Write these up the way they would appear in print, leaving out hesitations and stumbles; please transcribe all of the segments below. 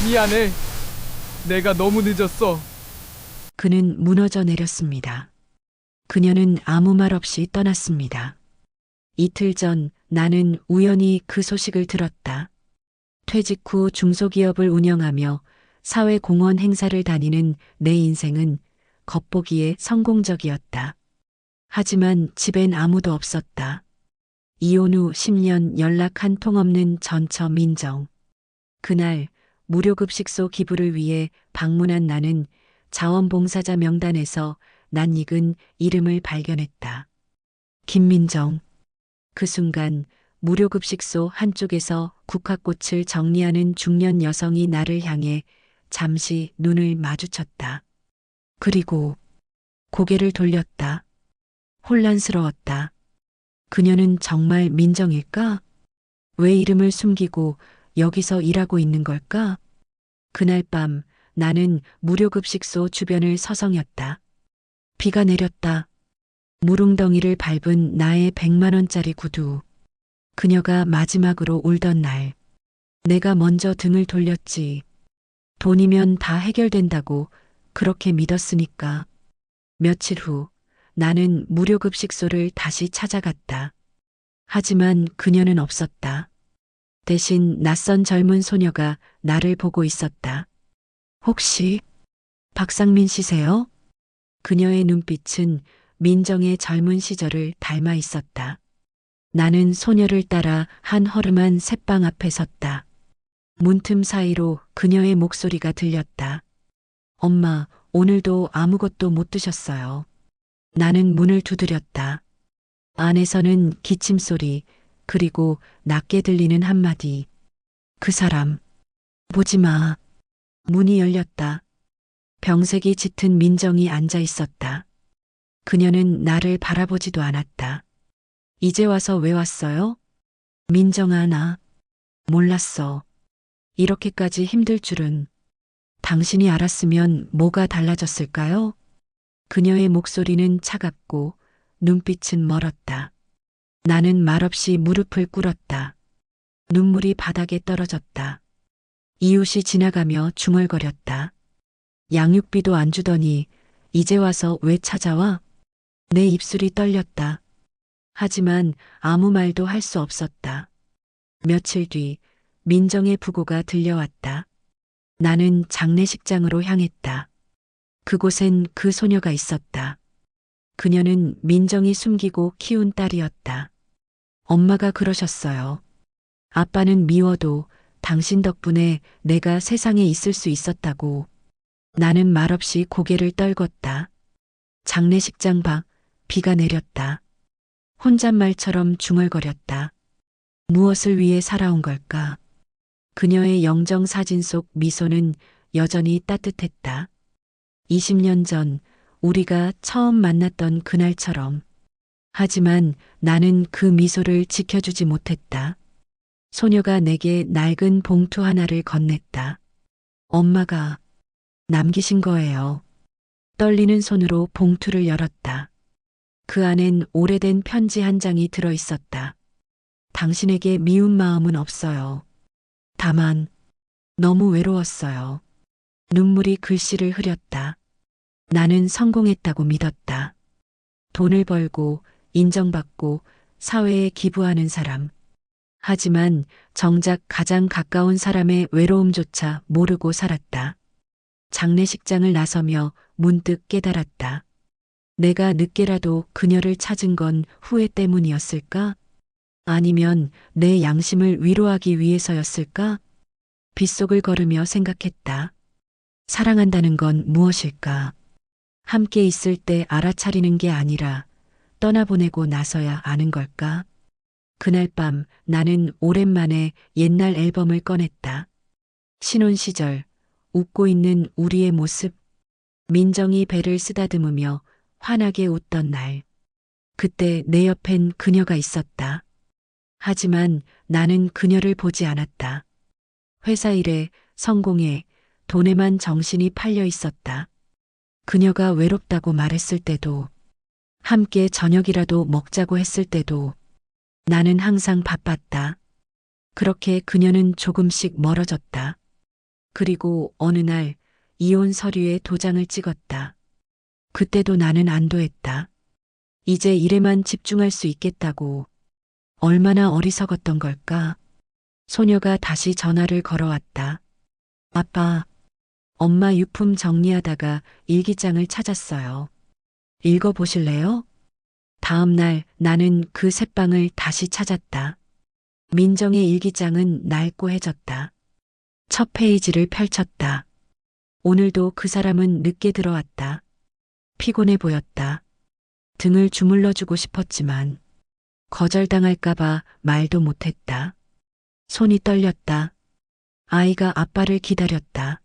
미안해. 내가 너무 늦었어. 그는 무너져 내렸습니다. 그녀는 아무 말 없이 떠났습니다. 이틀 전 나는 우연히 그 소식을 들었다. 퇴직 후 중소기업을 운영하며 사회공헌 행사를 다니는 내 인생은 겉보기에 성공적이었다. 하지만 집엔 아무도 없었다. 이혼 후 10년 연락 한 통 없는 전처 민정. 그날 무료급식소 기부를 위해 방문한 나는 자원봉사자 명단에서 낯익은 이름을 발견했다. 김민정. 그 순간 무료급식소 한쪽에서 국화꽃을 정리하는 중년 여성이 나를 향해 잠시 눈을 마주쳤다. 그리고 고개를 돌렸다. 혼란스러웠다. 그녀는 정말 민정일까? 왜 이름을 숨기고 여기서 일하고 있는 걸까? 그날 밤 나는 무료급식소 주변을 서성였다. 비가 내렸다. 무릉덩이를 밟은 나의 100만 원짜리 구두. 그녀가 마지막으로 울던 날. 내가 먼저 등을 돌렸지. 돈이면 다 해결된다고 그렇게 믿었으니까. 며칠 후 나는 무료급식소를 다시 찾아갔다. 하지만 그녀는 없었다. 대신 낯선 젊은 소녀가 나를 보고 있었다. 혹시 박상민 씨세요? 그녀의 눈빛은 민정의 젊은 시절을 닮아 있었다. 나는 소녀를 따라 한 허름한 새방 앞에 섰다. 문틈 사이로 그녀의 목소리가 들렸다. 엄마, 오늘도 아무것도 못 드셨어요. 나는 문을 두드렸다. 안에서는 기침 소리, 그리고 낮게 들리는 한마디. 그 사람, 보지 마. 문이 열렸다. 병색이 짙은 민정이 앉아 있었다. 그녀는 나를 바라보지도 않았다. 이제 와서 왜 왔어요? 민정아, 나 몰랐어. 이렇게까지 힘들 줄은. 당신이 알았으면 뭐가 달라졌을까요? 그녀의 목소리는 차갑고 눈빛은 멀었다. 나는 말없이 무릎을 꿇었다. 눈물이 바닥에 떨어졌다. 이웃이 지나가며 중얼거렸다. 양육비도 안 주더니 이제 와서 왜 찾아와? 내 입술이 떨렸다. 하지만 아무 말도 할 수 없었다. 며칠 뒤 민정의 부고가 들려왔다. 나는 장례식장으로 향했다. 그곳엔 그 소녀가 있었다. 그녀는 민정이 숨기고 키운 딸이었다. 엄마가 그러셨어요. 아빠는 미워도 당신 덕분에 내가 세상에 있을 수 있었다고. 나는 말없이 고개를 떨궜다. 장례식장 밖 비가 내렸다. 혼잣말처럼 중얼거렸다. 무엇을 위해 살아온 걸까? 그녀의 영정사진 속 미소는 여전히 따뜻했다. 20년 전 우리가 처음 만났던 그날처럼. 하지만 나는 그 미소를 지켜주지 못했다. 소녀가 내게 낡은 봉투 하나를 건넸다. 엄마가 남기신 거예요. 떨리는 손으로 봉투를 열었다. 그 안엔 오래된 편지 한 장이 들어 있었다. 당신에게 미운 마음은 없어요. 다만 너무 외로웠어요. 눈물이 글씨를 흐렸다. 나는 성공했다고 믿었다. 돈을 벌고 인정받고 사회에 기부하는 사람. 하지만 정작 가장 가까운 사람의 외로움조차 모르고 살았다. 장례식장을 나서며 문득 깨달았다. 내가 늦게라도 그녀를 찾은 건 후회 때문이었을까? 아니면 내 양심을 위로하기 위해서였을까? 빗속을 걸으며 생각했다. 사랑한다는 건 무엇일까? 함께 있을 때 알아차리는 게 아니라 떠나보내고 나서야 아는 걸까? 그날 밤 나는 오랜만에 옛날 앨범을 꺼냈다. 신혼 시절, 웃고 있는 우리의 모습, 민정이 배를 쓰다듬으며 환하게 웃던 날. 그때 내 옆엔 그녀가 있었다. 하지만 나는 그녀를 보지 않았다. 회사 일에, 성공에, 돈에만 정신이 팔려 있었다. 그녀가 외롭다고 말했을 때도, 함께 저녁이라도 먹자고 했을 때도 나는 항상 바빴다. 그렇게 그녀는 조금씩 멀어졌다. 그리고 어느 날 이혼 서류에 도장을 찍었다. 그때도 나는 안도했다. 이제 일에만 집중할 수 있겠다고. 얼마나 어리석었던 걸까? 소녀가 다시 전화를 걸어왔다. 아빠, 엄마 유품 정리하다가 일기장을 찾았어요. 읽어보실래요? 다음 날 나는 그 새방을 다시 찾았다. 민정의 일기장은 낡고해졌다. 첫 페이지를 펼쳤다. 오늘도 그 사람은 늦게 들어왔다. 피곤해 보였다. 등을 주물러주고 싶었지만 거절당할까봐 말도 못했다. 손이 떨렸다. 아이가 아빠를 기다렸다.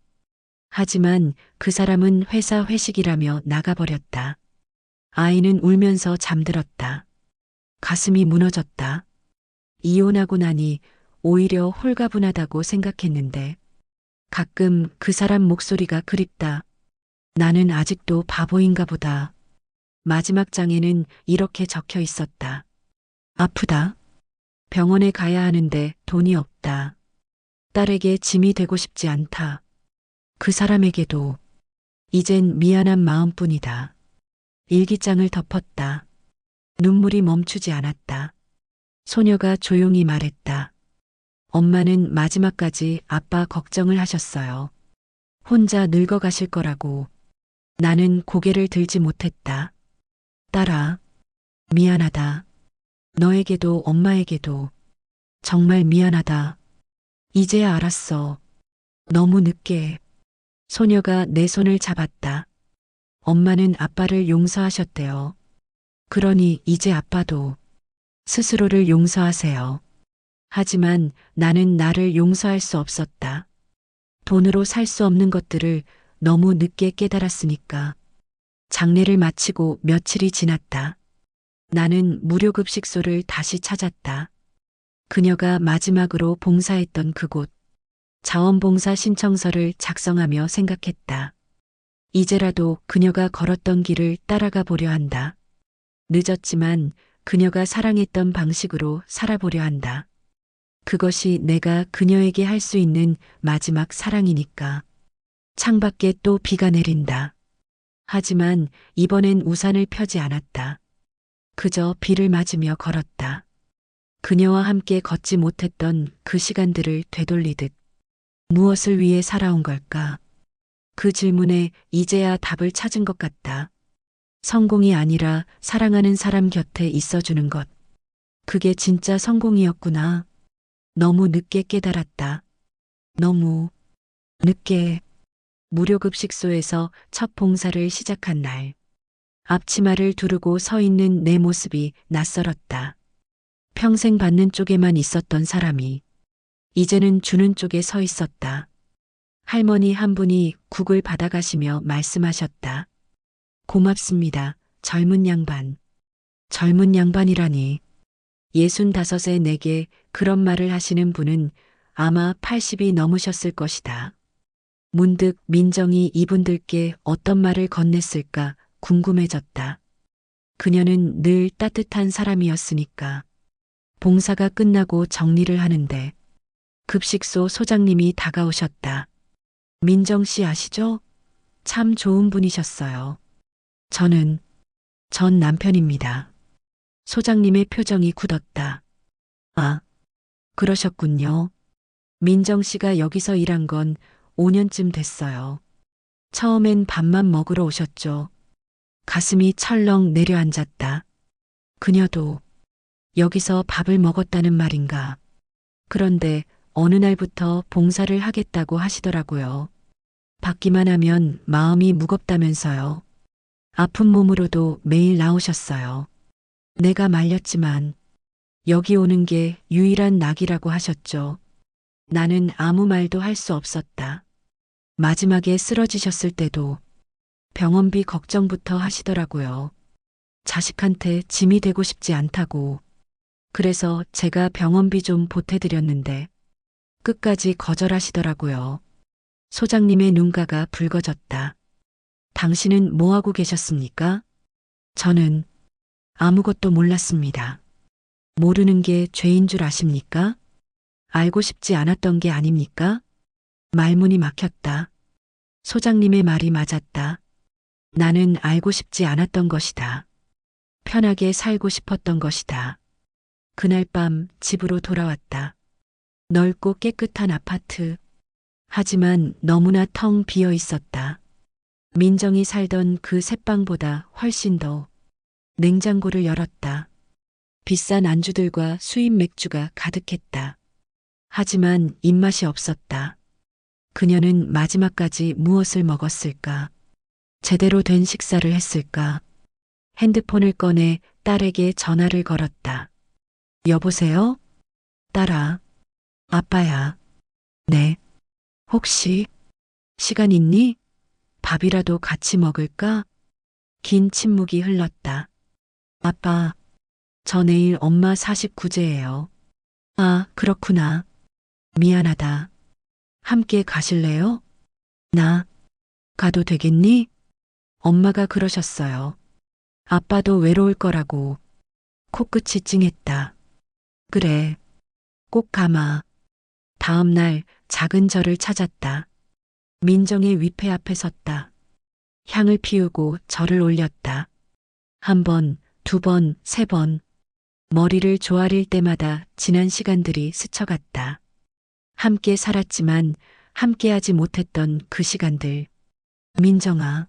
하지만 그 사람은 회사 회식이라며 나가버렸다. 아이는 울면서 잠들었다. 가슴이 무너졌다. 이혼하고 나니 오히려 홀가분하다고 생각했는데 가끔 그 사람 목소리가 그립다. 나는 아직도 바보인가 보다. 마지막 장에는 이렇게 적혀 있었다. 아프다. 병원에 가야 하는데 돈이 없다. 딸에게 짐이 되고 싶지 않다. 그 사람에게도 이젠 미안한 마음뿐이다. 일기장을 덮었다. 눈물이 멈추지 않았다. 소녀가 조용히 말했다. 엄마는 마지막까지 아빠 걱정을 하셨어요. 혼자 늙어가실 거라고. 나는 고개를 들지 못했다. 딸아, 미안하다. 너에게도 엄마에게도 정말 미안하다. 이제야 알았어. 너무 늦게. 소녀가 내 손을 잡았다. 엄마는 아빠를 용서하셨대요. 그러니 이제 아빠도 스스로를 용서하세요. 하지만 나는 나를 용서할 수 없었다. 돈으로 살 수 없는 것들을 너무 늦게 깨달았으니까. 장례를 마치고 며칠이 지났다. 나는 무료급식소를 다시 찾았다. 그녀가 마지막으로 봉사했던 그곳. 자원봉사 신청서를 작성하며 생각했다. 이제라도 그녀가 걸었던 길을 따라가 보려 한다. 늦었지만 그녀가 사랑했던 방식으로 살아보려 한다. 그것이 내가 그녀에게 할 수 있는 마지막 사랑이니까. 창밖에 또 비가 내린다. 하지만 이번엔 우산을 펴지 않았다. 그저 비를 맞으며 걸었다. 그녀와 함께 걷지 못했던 그 시간들을 되돌리듯. 무엇을 위해 살아온 걸까? 그 질문에 이제야 답을 찾은 것 같다. 성공이 아니라 사랑하는 사람 곁에 있어주는 것. 그게 진짜 성공이었구나. 너무 늦게 깨달았다. 너무 늦게. 무료급식소에서 첫 봉사를 시작한 날. 앞치마를 두르고 서 있는 내 모습이 낯설었다. 평생 받는 쪽에만 있었던 사람이 이제는 주는 쪽에 서 있었다. 할머니 한 분이 국을 받아가시며 말씀하셨다. 고맙습니다. 젊은 양반. 젊은 양반이라니. 65에 내게 그런 말을 하시는 분은 아마 80이 넘으셨을 것이다. 문득 민정이 이분들께 어떤 말을 건넸을까 궁금해졌다. 그녀는 늘 따뜻한 사람이었으니까. 봉사가 끝나고 정리를 하는데 급식소 소장님이 다가오셨다. 민정 씨 아시죠? 참 좋은 분이셨어요. 전 남편입니다. 소장님의 표정이 굳었다. 아, 그러셨군요. 민정 씨가 여기서 일한 건 5년쯤 됐어요. 처음엔 밥만 먹으러 오셨죠. 가슴이 철렁 내려앉았다. 그녀도 여기서 밥을 먹었다는 말인가. 그런데 어느 날부터 봉사를 하겠다고 하시더라고요. 받기만 하면 마음이 무겁다면서요. 아픈 몸으로도 매일 나오셨어요. 내가 말렸지만 여기 오는 게 유일한 낙이라고 하셨죠. 나는 아무 말도 할 수 없었다. 마지막에 쓰러지셨을 때도 병원비 걱정부터 하시더라고요. 자식한테 짐이 되고 싶지 않다고. 그래서 제가 병원비 좀 보태드렸는데 끝까지 거절하시더라고요. 소장님의 눈가가 붉어졌다. 당신은 뭐 하고 계셨습니까? 저는 아무것도 몰랐습니다. 모르는 게 죄인 줄 아십니까? 알고 싶지 않았던 게 아닙니까? 말문이 막혔다. 소장님의 말이 맞았다. 나는 알고 싶지 않았던 것이다. 편하게 살고 싶었던 것이다. 그날 밤 집으로 돌아왔다. 넓고 깨끗한 아파트. 하지만 너무나 텅 비어 있었다. 민정이 살던 그 새방보다 훨씬 더. 냉장고를 열었다. 비싼 안주들과 수입 맥주가 가득했다. 하지만 입맛이 없었다. 그녀는 마지막까지 무엇을 먹었을까? 제대로 된 식사를 했을까? 핸드폰을 꺼내 딸에게 전화를 걸었다. 여보세요? 딸아. 아빠야. 네. 혹시 시간 있니? 밥이라도 같이 먹을까? 긴 침묵이 흘렀다. 아빠, 저 내일 엄마 49제예요. 아, 그렇구나. 미안하다. 함께 가실래요? 나 가도 되겠니? 엄마가 그러셨어요. 아빠도 외로울 거라고. 코끝이 찡했다. 그래. 꼭 가마. 다음 날 작은 절을 찾았다. 민정의 위패 앞에 섰다. 향을 피우고 절을 올렸다. 한 번, 두 번, 세 번. 머리를 조아릴 때마다 지난 시간들이 스쳐갔다. 함께 살았지만 함께하지 못했던 그 시간들. 민정아,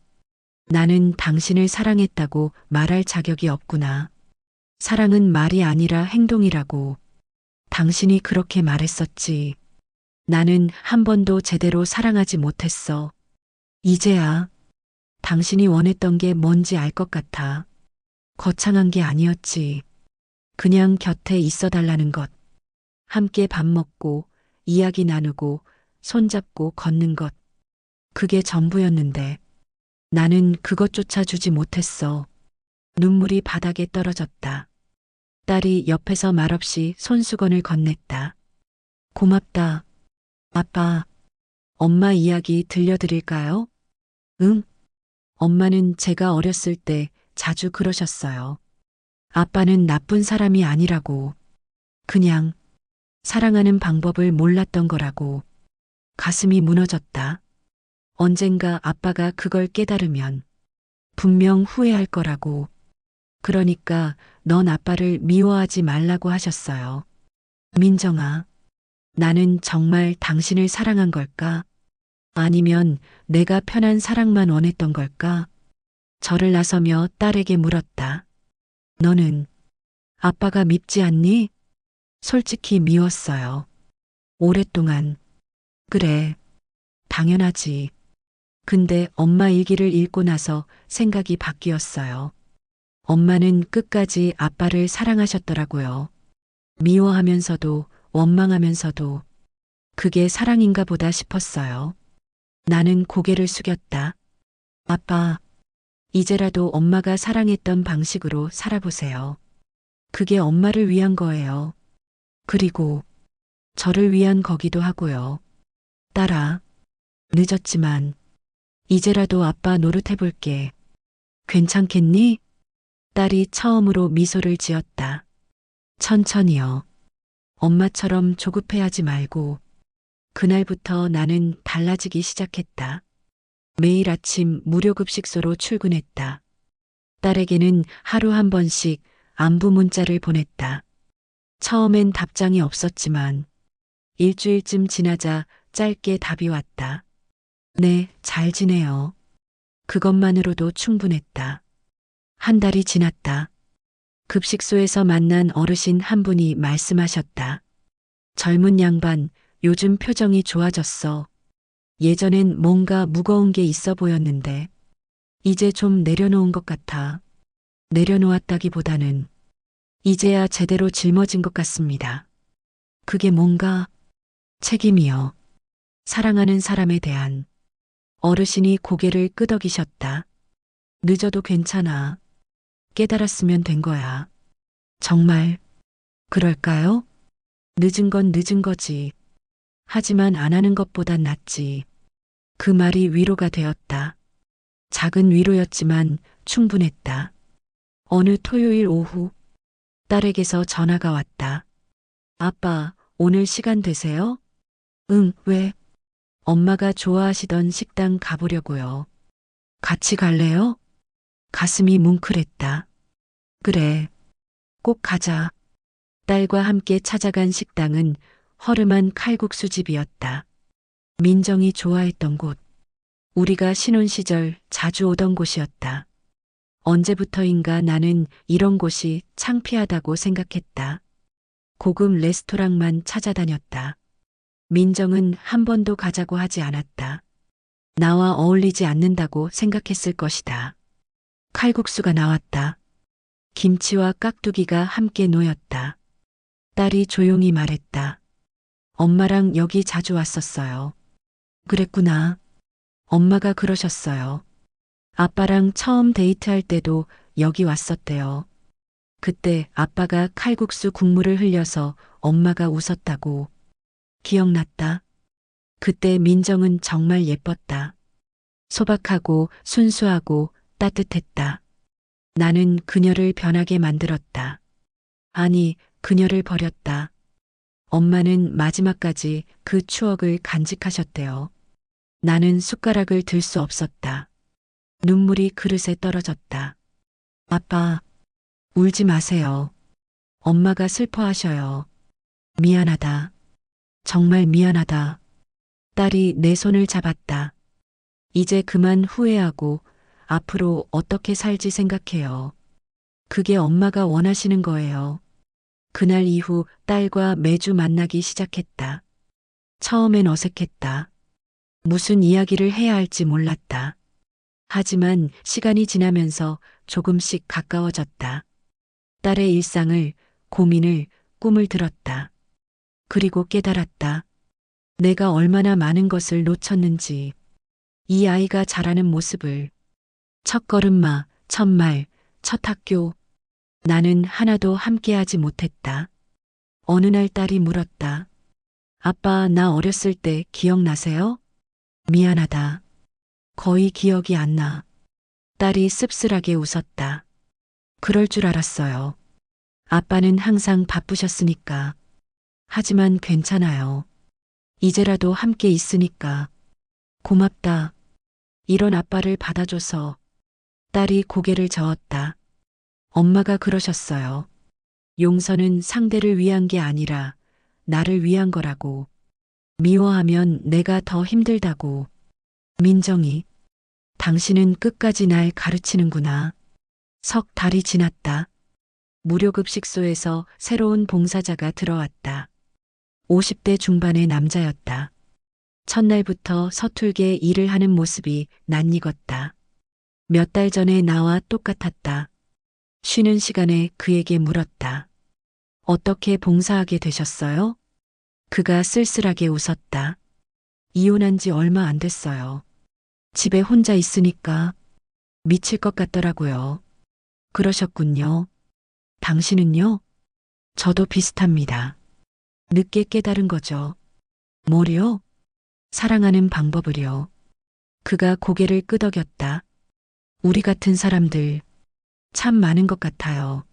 나는 당신을 사랑했다고 말할 자격이 없구나. 사랑은 말이 아니라 행동이라고. 당신이 그렇게 말했었지. 나는 한 번도 제대로 사랑하지 못했어. 이제야 당신이 원했던 게 뭔지 알 것 같아. 거창한 게 아니었지. 그냥 곁에 있어 달라는 것. 함께 밥 먹고, 이야기 나누고, 손잡고 걷는 것. 그게 전부였는데 나는 그것조차 주지 못했어. 눈물이 바닥에 떨어졌다. 딸이 옆에서 말없이 손수건을 건넸다. 고맙다. 아빠, 엄마 이야기 들려드릴까요? 응. 엄마는 제가 어렸을 때 자주 그러셨어요. 아빠는 나쁜 사람이 아니라고. 그냥 사랑하는 방법을 몰랐던 거라고. 가슴이 무너졌다. 언젠가 아빠가 그걸 깨달으면 분명 후회할 거라고. 그러니까 넌 아빠를 미워하지 말라고 하셨어요. 민정아, 나는 정말 당신을 사랑한 걸까? 아니면 내가 편한 사랑만 원했던 걸까? 절을 나서며 딸에게 물었다. 너는 아빠가 밉지 않니? 솔직히 미웠어요. 오랫동안. 그래, 당연하지. 근데 엄마 일기를 읽고 나서 생각이 바뀌었어요. 엄마는 끝까지 아빠를 사랑하셨더라고요. 미워하면서도 원망하면서도 그게 사랑인가 보다 싶었어요. 나는 고개를 숙였다. 아빠, 이제라도 엄마가 사랑했던 방식으로 살아보세요. 그게 엄마를 위한 거예요. 그리고 저를 위한 거기도 하고요. 딸아, 늦었지만 이제라도 아빠 노릇해볼게. 괜찮겠니? 딸이 처음으로 미소를 지었다. 천천히요. 엄마처럼 조급해하지 말고. 그날부터 나는 달라지기 시작했다. 매일 아침 무료급식소로 출근했다. 딸에게는 하루 한 번씩 안부 문자를 보냈다. 처음엔 답장이 없었지만 일주일쯤 지나자 짧게 답이 왔다. 네, 잘 지내요. 그것만으로도 충분했다. 한 달이 지났다. 급식소에서 만난 어르신 한 분이 말씀하셨다. 젊은 양반, 요즘 표정이 좋아졌어. 예전엔 뭔가 무거운 게 있어 보였는데, 이제 좀 내려놓은 것 같아. 내려놓았다기보다는 이제야 제대로 짊어진 것 같습니다. 그게 뭔가 책임이요. 사랑하는 사람에 대한. 어르신이 고개를 끄덕이셨다. 늦어도 괜찮아. 깨달았으면 된 거야. 정말 그럴까요? 늦은 건 늦은 거지. 하지만 안 하는 것보단 낫지. 그 말이 위로가 되었다. 작은 위로였지만 충분했다. 어느 토요일 오후 딸에게서 전화가 왔다. 아빠, 오늘 시간 되세요? 응, 왜? 엄마가 좋아하시던 식당 가보려고요. 같이 갈래요? 가슴이 뭉클했다. 그래, 꼭 가자. 딸과 함께 찾아간 식당은 허름한 칼국수집이었다. 민정이 좋아했던 곳. 우리가 신혼 시절 자주 오던 곳이었다. 언제부터인가 나는 이런 곳이 창피하다고 생각했다. 고급 레스토랑만 찾아다녔다. 민정은 한 번도 가자고 하지 않았다. 나와 어울리지 않는다고 생각했을 것이다. 칼국수가 나왔다. 김치와 깍두기가 함께 놓였다. 딸이 조용히 말했다. 엄마랑 여기 자주 왔었어요. 그랬구나. 엄마가 그러셨어요. 아빠랑 처음 데이트할 때도 여기 왔었대요. 그때 아빠가 칼국수 국물을 흘려서 엄마가 웃었다고. 기억났다. 그때 민정은 정말 예뻤다. 소박하고 순수하고 따뜻했다. 나는 그녀를 변하게 만들었다. 아니, 그녀를 버렸다. 엄마는 마지막까지 그 추억을 간직하셨대요. 나는 숟가락을 들 수 없었다. 눈물이 그릇에 떨어졌다. 아빠, 울지 마세요. 엄마가 슬퍼하셔요. 미안하다. 정말 미안하다. 딸이 내 손을 잡았다. 이제 그만 후회하고 앞으로 어떻게 살지 생각해요. 그게 엄마가 원하시는 거예요. 그날 이후 딸과 매주 만나기 시작했다. 처음엔 어색했다. 무슨 이야기를 해야 할지 몰랐다. 하지만 시간이 지나면서 조금씩 가까워졌다. 딸의 일상을, 고민을, 꿈을 들었다. 그리고 깨달았다. 내가 얼마나 많은 것을 놓쳤는지. 이 아이가 자라는 모습을. 첫 걸음마, 첫 말, 첫 학교. 나는 하나도 함께하지 못했다. 어느 날 딸이 물었다. 아빠, 나 어렸을 때 기억나세요? 미안하다. 거의 기억이 안 나. 딸이 씁쓸하게 웃었다. 그럴 줄 알았어요. 아빠는 항상 바쁘셨으니까. 하지만 괜찮아요. 이제라도 함께 있으니까. 고맙다. 이런 아빠를 받아줘서. 딸이 고개를 저었다. 엄마가 그러셨어요. 용서는 상대를 위한 게 아니라 나를 위한 거라고. 미워하면 내가 더 힘들다고. 민정이, 당신은 끝까지 날 가르치는구나. 석 달이 지났다. 무료급식소에서 새로운 봉사자가 들어왔다. 50대 중반의 남자였다. 첫날부터 서툴게 일을 하는 모습이 낯익었다. 몇 달 전에 나와 똑같았다. 쉬는 시간에 그에게 물었다. 어떻게 봉사하게 되셨어요? 그가 쓸쓸하게 웃었다. 이혼한 지 얼마 안 됐어요. 집에 혼자 있으니까 미칠 것 같더라고요. 그러셨군요. 당신은요? 저도 비슷합니다. 늦게 깨달은 거죠. 뭐요? 사랑하는 방법을요. 그가 고개를 끄덕였다. 우리 같은 사람들 참 많은 것 같아요.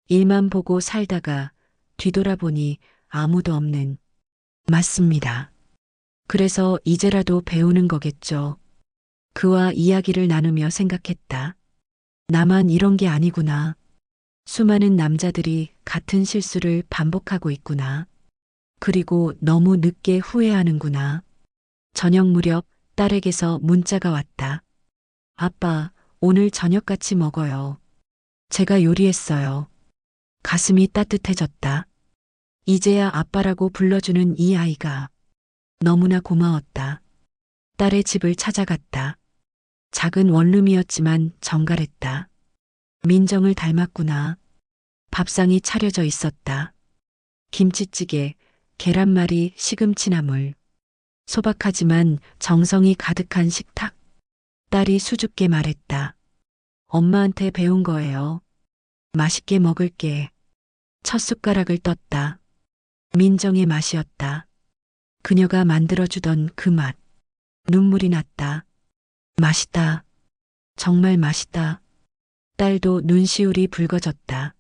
일만 보고 살다가 뒤돌아보니 아무도 없는. 맞습니다. 그래서 이제라도 배우는 거겠죠. 그와 이야기를 나누며 생각했다. 나만 이런 게 아니구나. 수많은 남자들이 같은 실수를 반복하고 있구나. 그리고 너무 늦게 후회하는구나. 저녁 무렵 딸에게서 문자가 왔다. 아빠, 오늘 저녁 같이 먹어요. 제가 요리했어요. 가슴이 따뜻해졌다. 이제야 아빠라고 불러주는 이 아이가 너무나 고마웠다. 딸의 집을 찾아갔다. 작은 원룸이었지만 정갈했다. 민정을 닮았구나. 밥상이 차려져 있었다. 김치찌개, 계란말이, 시금치나물. 소박하지만 정성이 가득한 식탁. 딸이 수줍게 말했다. 엄마한테 배운 거예요. 맛있게 먹을게. 첫 숟가락을 떴다. 민정의 맛이었다. 그녀가 만들어주던 그 맛. 눈물이 났다. 맛있다. 정말 맛있다. 딸도 눈시울이 붉어졌다.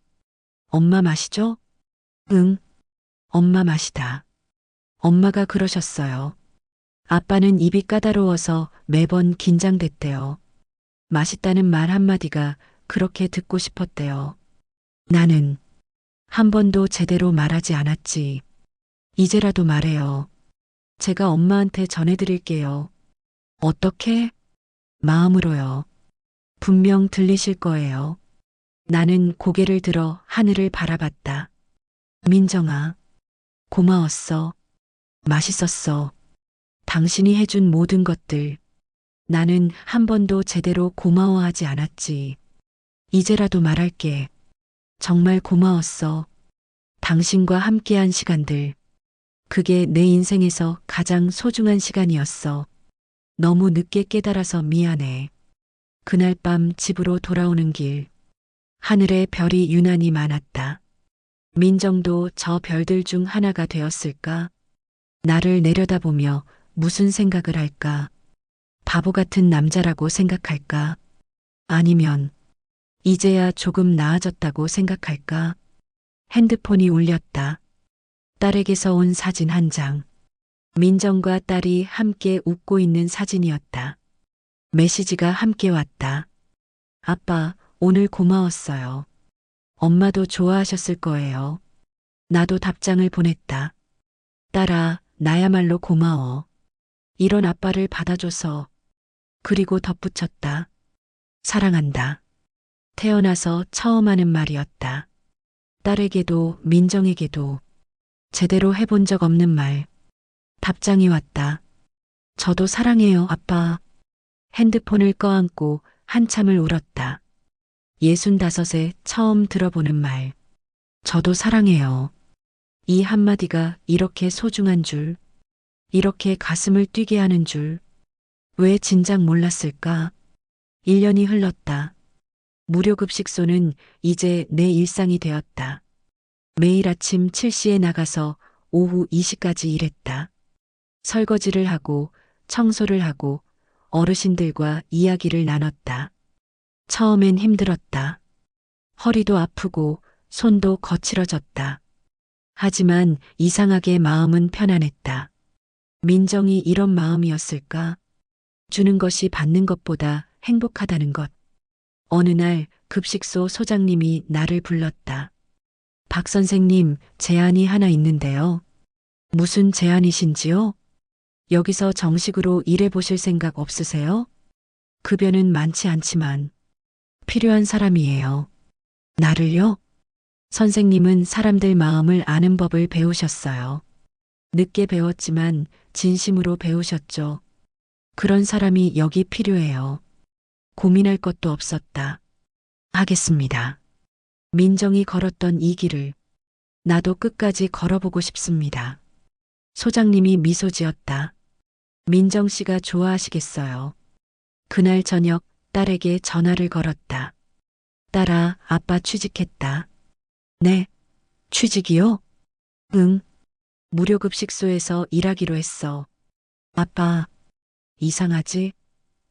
엄마 맛이죠? 응. 엄마 맛이다. 엄마가 그러셨어요. 아빠는 입이 까다로워서 매번 긴장됐대요. 맛있다는 말 한마디가 그렇게 듣고 싶었대요. 나는 한 번도 제대로 말하지 않았지. 이제라도 말해요. 제가 엄마한테 전해드릴게요. 어떻게? 마음으로요. 분명 들리실 거예요. 나는 고개를 들어 하늘을 바라봤다. 민정아, 고마웠어. 맛있었어. 당신이 해준 모든 것들. 나는 한 번도 제대로 고마워하지 않았지. 이제라도 말할게. 정말 고마웠어. 당신과 함께한 시간들. 그게 내 인생에서 가장 소중한 시간이었어. 너무 늦게 깨달아서 미안해. 그날 밤 집으로 돌아오는 길. 하늘에 별이 유난히 많았다. 민정도 저 별들 중 하나가 되었을까? 나를 내려다보며 무슨 생각을 할까? 바보 같은 남자라고 생각할까? 아니면 이제야 조금 나아졌다고 생각할까? 핸드폰이 울렸다. 딸에게서 온 사진 한 장. 민정과 딸이 함께 웃고 있는 사진이었다. 메시지가 함께 왔다. 아빠, 오늘 고마웠어요. 엄마도 좋아하셨을 거예요. 나도 답장을 보냈다. 딸아, 나야말로 고마워. 이런 아빠를 받아줘서. 그리고 덧붙였다. 사랑한다. 태어나서 처음 하는 말이었다. 딸에게도 민정에게도 제대로 해본 적 없는 말. 답장이 왔다. 저도 사랑해요, 아빠. 핸드폰을 꺼안고 한참을 울었다. 65에 처음 들어보는 말. 저도 사랑해요. 이 한마디가 이렇게 소중한 줄, 이렇게 가슴을 뛰게 하는 줄, 왜 진작 몰랐을까? 1년이 흘렀다. 무료급식소는 이제 내 일상이 되었다. 매일 아침 7시에 나가서 오후 2시까지 일했다. 설거지를 하고 청소를 하고 어르신들과 이야기를 나눴다. 처음엔 힘들었다. 허리도 아프고 손도 거칠어졌다. 하지만 이상하게 마음은 편안했다. 민정이 이런 마음이었을까? 주는 것이 받는 것보다 행복하다는 것. 어느 날 급식소 소장님이 나를 불렀다. 박 선생님, 제안이 하나 있는데요. 무슨 제안이신지요? 여기서 정식으로 일해보실 생각 없으세요? 급여는 많지 않지만 필요한 사람이에요. 나를요? 선생님은 사람들 마음을 아는 법을 배우셨어요. 늦게 배웠지만 진심으로 배우셨죠. 그런 사람이 여기 필요해요. 고민할 것도 없었다. 하겠습니다. 민정이 걸었던 이 길을 나도 끝까지 걸어보고 싶습니다. 소장님이 미소 지었다. 민정 씨가 좋아하시겠어요. 그날 저녁 딸에게 전화를 걸었다. 딸아, 아빠 취직했다. 네, 취직이요? 응, 무료급식소에서 일하기로 했어. 아빠, 이상하지?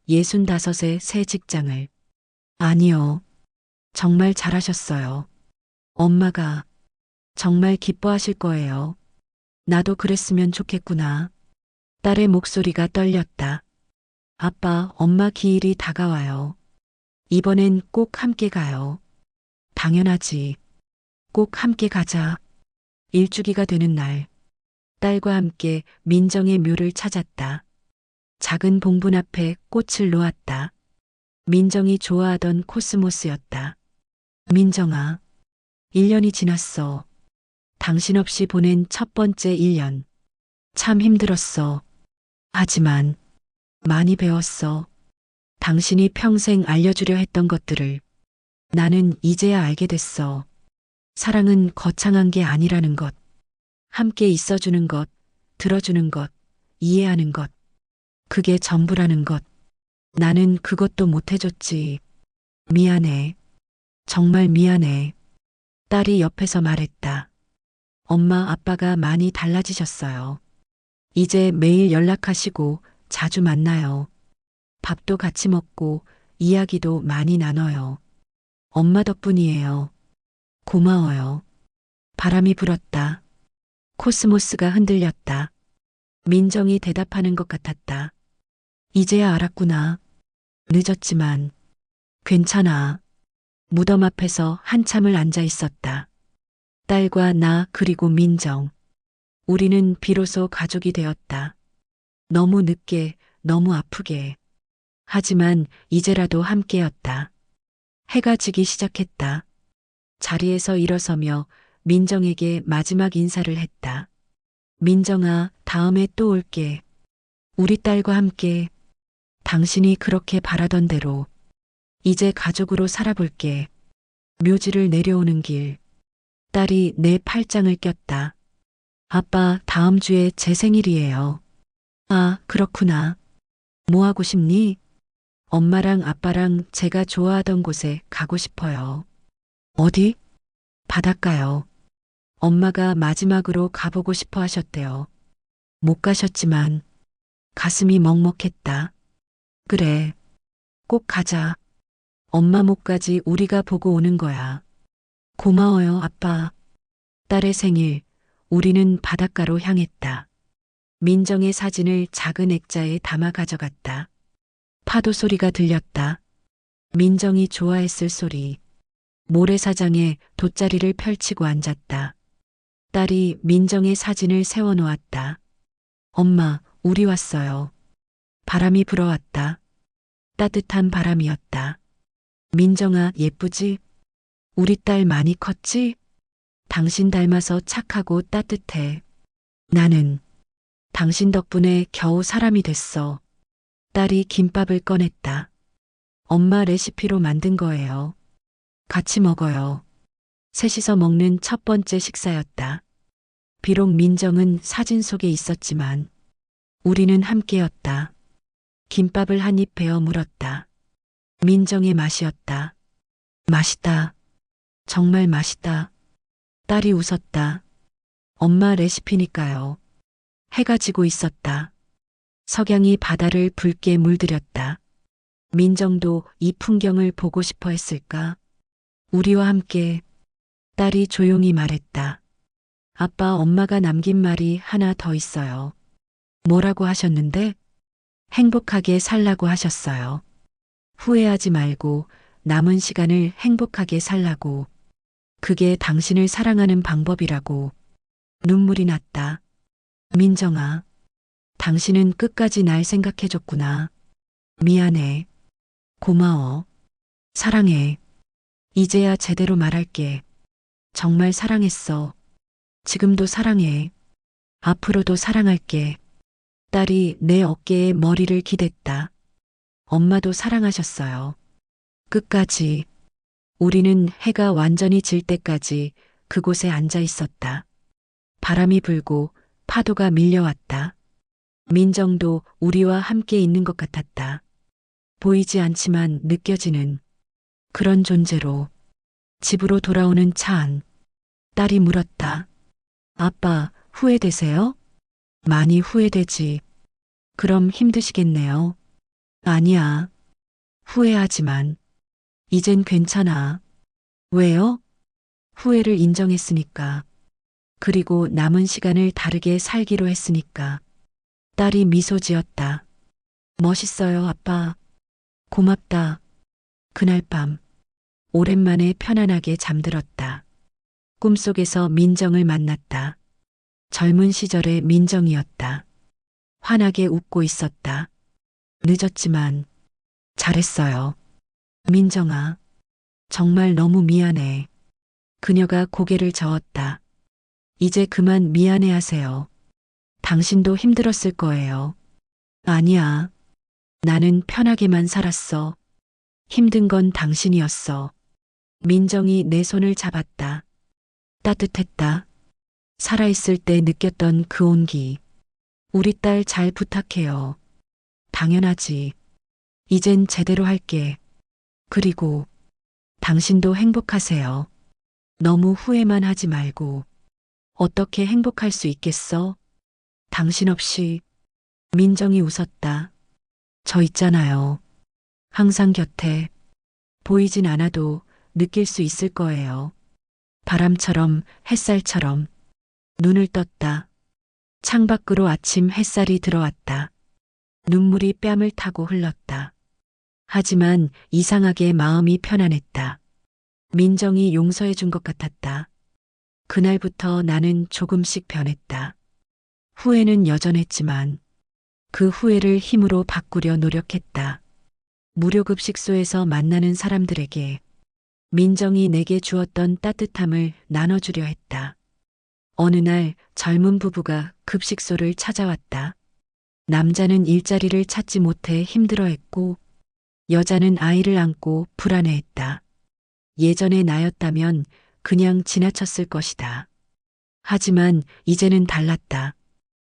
65에 새 직장을. 아니요, 정말 잘하셨어요. 엄마가 정말 기뻐하실 거예요. 나도 그랬으면 좋겠구나. 딸의 목소리가 떨렸다. 아빠, 엄마 기일이 다가와요. 이번엔 꼭 함께 가요. 당연하지. 꼭 함께 가자. 일주기가 되는 날, 딸과 함께 민정의 묘를 찾았다. 작은 봉분 앞에 꽃을 놓았다. 민정이 좋아하던 코스모스였다. 민정아, 1년이 지났어. 당신 없이 보낸 첫 번째 1년. 참 힘들었어. 하지만 많이 배웠어. 당신이 평생 알려주려 했던 것들을 나는 이제야 알게 됐어. 사랑은 거창한 게 아니라는 것. 함께 있어주는 것, 들어주는 것, 이해하는 것. 그게 전부라는 것. 나는 그것도 못해줬지. 미안해. 정말 미안해. 딸이 옆에서 말했다. 엄마, 아빠가 많이 달라지셨어요. 이제 매일 연락하시고 자주 만나요. 밥도 같이 먹고 이야기도 많이 나눠요. 엄마 덕분이에요. 고마워요. 바람이 불었다. 코스모스가 흔들렸다. 민정이 대답하는 것 같았다. 이제야 알았구나. 늦었지만 괜찮아. 무덤 앞에서 한참을 앉아 있었다. 딸과 나 그리고 민정. 우리는 비로소 가족이 되었다. 너무 늦게, 너무 아프게. 하지만 이제라도 함께였다. 해가 지기 시작했다. 자리에서 일어서며 민정에게 마지막 인사를 했다. 민정아, 다음에 또 올게. 우리 딸과 함께 당신이 그렇게 바라던 대로 이제 가족으로 살아볼게. 묘지를 내려오는 길. 딸이 내 팔짱을 꼈다. 아빠, 다음 주에 제 생일이에요. 아, 그렇구나. 뭐 하고 싶니? 엄마랑 아빠랑 제가 좋아하던 곳에 가고 싶어요. 어디? 바닷가요. 엄마가 마지막으로 가보고 싶어 하셨대요. 못 가셨지만 가슴이 먹먹했다. 그래, 꼭 가자. 엄마 못까지 우리가 보고 오는 거야. 고마워요, 아빠. 딸의 생일, 우리는 바닷가로 향했다. 민정의 사진을 작은 액자에 담아 가져갔다. 파도 소리가 들렸다. 민정이 좋아했을 소리. 모래사장에 돗자리를 펼치고 앉았다. 딸이 민정의 사진을 세워놓았다. 엄마, 우리 왔어요. 바람이 불어왔다. 따뜻한 바람이었다. 민정아, 예쁘지? 우리 딸 많이 컸지? 당신 닮아서 착하고 따뜻해. 나는 당신 덕분에 겨우 사람이 됐어. 딸이 김밥을 꺼냈다. 엄마 레시피로 만든 거예요. 같이 먹어요. 셋이서 먹는 첫 번째 식사였다. 비록 민정은 사진 속에 있었지만 우리는 함께였다. 김밥을 한 입 베어 물었다. 민정의 맛이었다. 맛있다. 정말 맛있다. 딸이 웃었다. 엄마 레시피니까요. 해가 지고 있었다. 석양이 바다를 붉게 물들였다. 민정도 이 풍경을 보고 싶어 했을까? 우리와 함께. 딸이 조용히 말했다. 아빠, 엄마가 남긴 말이 하나 더 있어요. 뭐라고 하셨는데? 행복하게 살라고 하셨어요. 후회하지 말고 남은 시간을 행복하게 살라고. 그게 당신을 사랑하는 방법이라고. 눈물이 났다. 민정아, 당신은 끝까지 날 생각해줬구나. 미안해. 고마워. 사랑해. 이제야 제대로 말할게. 정말 사랑했어. 지금도 사랑해. 앞으로도 사랑할게. 딸이 내 어깨에 머리를 기댔다. 엄마도 사랑하셨어요. 끝까지. 우리는 해가 완전히 질 때까지 그곳에 앉아 있었다. 바람이 불고 파도가 밀려왔다. 민정도 우리와 함께 있는 것 같았다. 보이지 않지만 느껴지는 그런 존재로. 집으로 돌아오는 차 안. 딸이 물었다. 아빠, 후회되세요? 많이 후회되지. 그럼 힘드시겠네요. 아니야. 후회하지만 이젠 괜찮아. 왜요? 후회를 인정했으니까. 그리고 남은 시간을 다르게 살기로 했으니까. 딸이 미소 지었다. 멋있어요, 아빠. 고맙다. 그날 밤 오랜만에 편안하게 잠들었다. 꿈속에서 민정을 만났다. 젊은 시절의 민정이었다. 환하게 웃고 있었다. 늦었지만 잘했어요. 민정아, 정말 너무 미안해. 그녀가 고개를 저었다. 이제 그만 미안해하세요. 당신도 힘들었을 거예요. 아니야. 나는 편하게만 살았어. 힘든 건 당신이었어. 민정이 내 손을 잡았다. 따뜻했다. 살아있을 때 느꼈던 그 온기. 우리 딸 잘 부탁해요. 당연하지. 이젠 제대로 할게. 그리고 당신도 행복하세요. 너무 후회만 하지 말고. 어떻게 행복할 수 있겠어? 당신 없이. 민정이 웃었다. 저 있잖아요. 항상 곁에. 보이진 않아도 느낄 수 있을 거예요. 바람처럼, 햇살처럼. 눈을 떴다. 창밖으로 아침 햇살이 들어왔다. 눈물이 뺨을 타고 흘렀다. 하지만 이상하게 마음이 편안했다. 민정이 용서해 준 것 같았다. 그날부터 나는 조금씩 변했다. 후회는 여전했지만 그 후회를 힘으로 바꾸려 노력했다. 무료급식소에서 만나는 사람들에게 민정이 내게 주었던 따뜻함을 나눠주려 했다. 어느 날 젊은 부부가 급식소를 찾아왔다. 남자는 일자리를 찾지 못해 힘들어했고 여자는 아이를 안고 불안해했다. 예전의 나였다면 그냥 지나쳤을 것이다. 하지만 이제는 달랐다.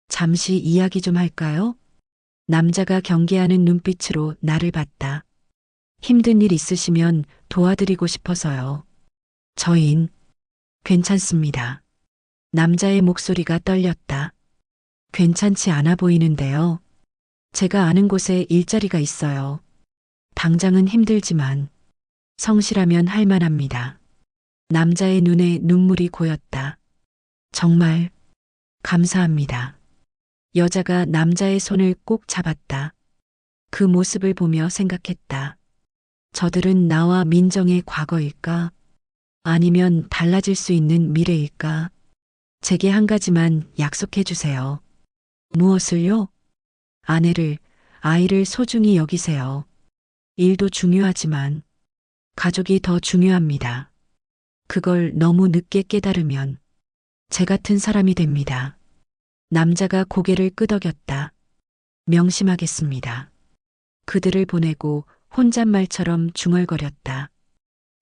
잠시 이야기 좀 할까요? 남자가 경계하는 눈빛으로 나를 봤다. 힘든 일 있으시면 도와드리고 싶어서요. 저흰 괜찮습니다. 남자의 목소리가 떨렸다. 괜찮지 않아 보이는데요. 제가 아는 곳에 일자리가 있어요. 당장은 힘들지만 성실하면 할 만합니다. 남자의 눈에 눈물이 고였다. 정말 감사합니다. 여자가 남자의 손을 꼭 잡았다. 그 모습을 보며 생각했다. 저들은 나와 민정의 과거일까? 아니면 달라질 수 있는 미래일까? 제게 한 가지만 약속해 주세요. 무엇을요? 아내를, 아이를 소중히 여기세요. 일도 중요하지만 가족이 더 중요합니다. 그걸 너무 늦게 깨달으면 제 같은 사람이 됩니다. 남자가 고개를 끄덕였다. 명심하겠습니다. 그들을 보내고 혼잣말처럼 중얼거렸다.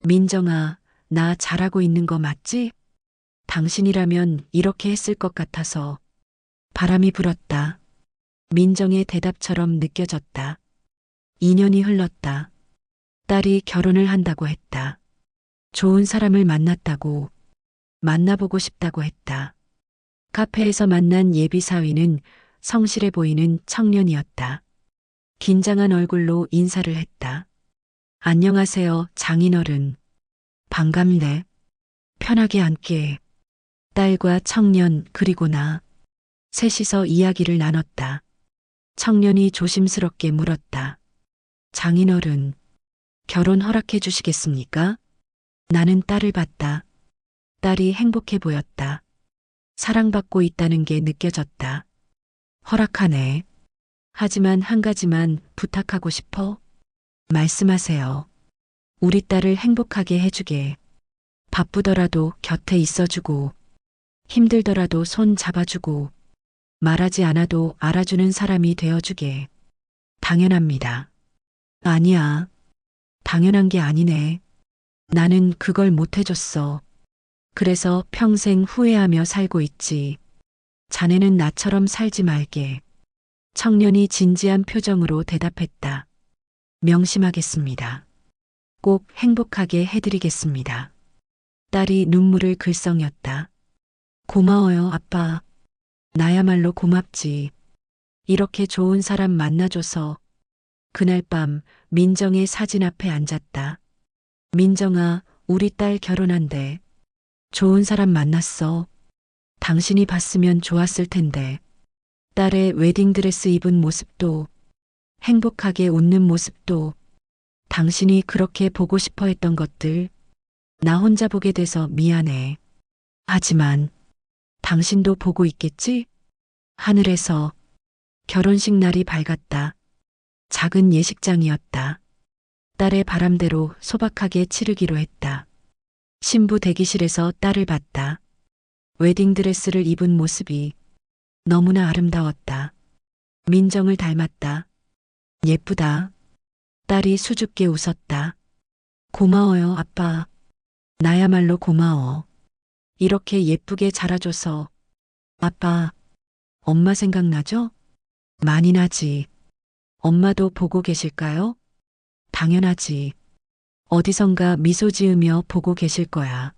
민정아, 나 잘하고 있는 거 맞지? 당신이라면 이렇게 했을 것 같아서. 바람이 불었다. 민정의 대답처럼 느껴졌다. 2년이 흘렀다. 딸이 결혼을 한다고 했다. 좋은 사람을 만났다고, 만나보고 싶다고 했다. 카페에서 만난 예비 사위는 성실해 보이는 청년이었다. 긴장한 얼굴로 인사를 했다. 안녕하세요, 장인어른. 반갑네. 편하게 앉게. 딸과 청년 그리고 나. 셋이서 이야기를 나눴다. 청년이 조심스럽게 물었다. 장인어른, 결혼 허락해 주시겠습니까? 나는 딸을 봤다. 딸이 행복해 보였다. 사랑받고 있다는 게 느껴졌다. 허락하네. 하지만 한 가지만 부탁하고 싶어. 말씀하세요. 우리 딸을 행복하게 해주게. 바쁘더라도 곁에 있어주고, 힘들더라도 손 잡아주고, 말하지 않아도 알아주는 사람이 되어주게. 당연합니다. 아니야. 당연한 게 아니네. 나는 그걸 못 해줬어. 그래서 평생 후회하며 살고 있지. 자네는 나처럼 살지 말게. 청년이 진지한 표정으로 대답했다. 명심하겠습니다. 꼭 행복하게 해드리겠습니다. 딸이 눈물을 글썽였다. 고마워요, 아빠. 나야말로 고맙지. 이렇게 좋은 사람 만나줘서. 그날 밤 민정의 사진 앞에 앉았다. 민정아, 우리 딸 결혼한대. 좋은 사람 만났어. 당신이 봤으면 좋았을 텐데. 딸의 웨딩드레스 입은 모습도, 행복하게 웃는 모습도, 당신이 그렇게 보고 싶어 했던 것들, 나 혼자 보게 돼서 미안해. 하지만 당신도 보고 있겠지? 하늘에서 결혼식 날이 밝았다. 작은 예식장이었다. 딸의 바람대로 소박하게 치르기로 했다. 신부 대기실에서 딸을 봤다. 웨딩드레스를 입은 모습이 너무나 아름다웠다. 민정을 닮았다. 예쁘다. 딸이 수줍게 웃었다. 고마워요, 아빠. 나야말로 고마워. 이렇게 예쁘게 자라줘서. 아빠, 엄마 생각나죠? 많이 나지. 엄마도 보고 계실까요? 당연하지. 어디선가 미소 지으며 보고 계실 거야.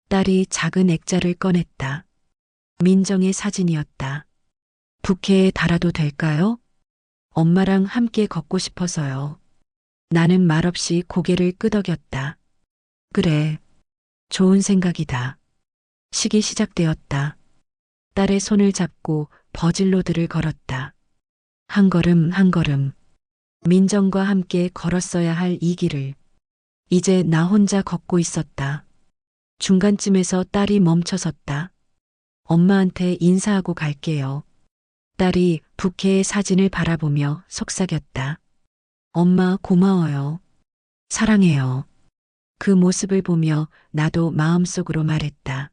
딸이 작은 액자를 꺼냈다. 민정의 사진이었다. 부케에 달아도 될까요? 엄마랑 함께 걷고 싶어서요. 나는 말없이 고개를 끄덕였다. 그래, 좋은 생각이다. 식이 시작되었다. 딸의 손을 잡고 버질로드를 걸었다. 한 걸음 한 걸음. 민정과 함께 걸었어야 할 이 길을 이제 나 혼자 걷고 있었다. 중간쯤에서 딸이 멈춰섰다. 엄마한테 인사하고 갈게요. 딸이 부케의 사진을 바라보며 속삭였다. 엄마 고마워요. 사랑해요. 그 모습을 보며 나도 마음속으로 말했다.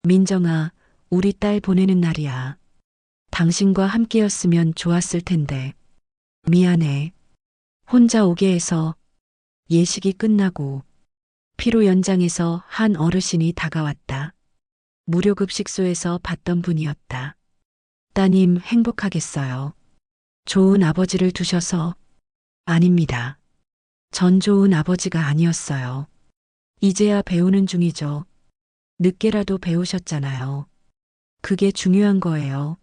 민정아, 우리 딸 보내는 날이야. 당신과 함께였으면 좋았을 텐데. 미안해. 혼자 오게 해서. 예식이 끝나고 피로 연장에서 한 어르신이 다가왔다. 무료급식소에서 봤던 분이었다. 따님 행복하겠어요. 좋은 아버지를 두셔서. 아닙니다. 전 좋은 아버지가 아니었어요. 이제야 배우는 중이죠. 늦게라도 배우셨잖아요. 그게 중요한 거예요.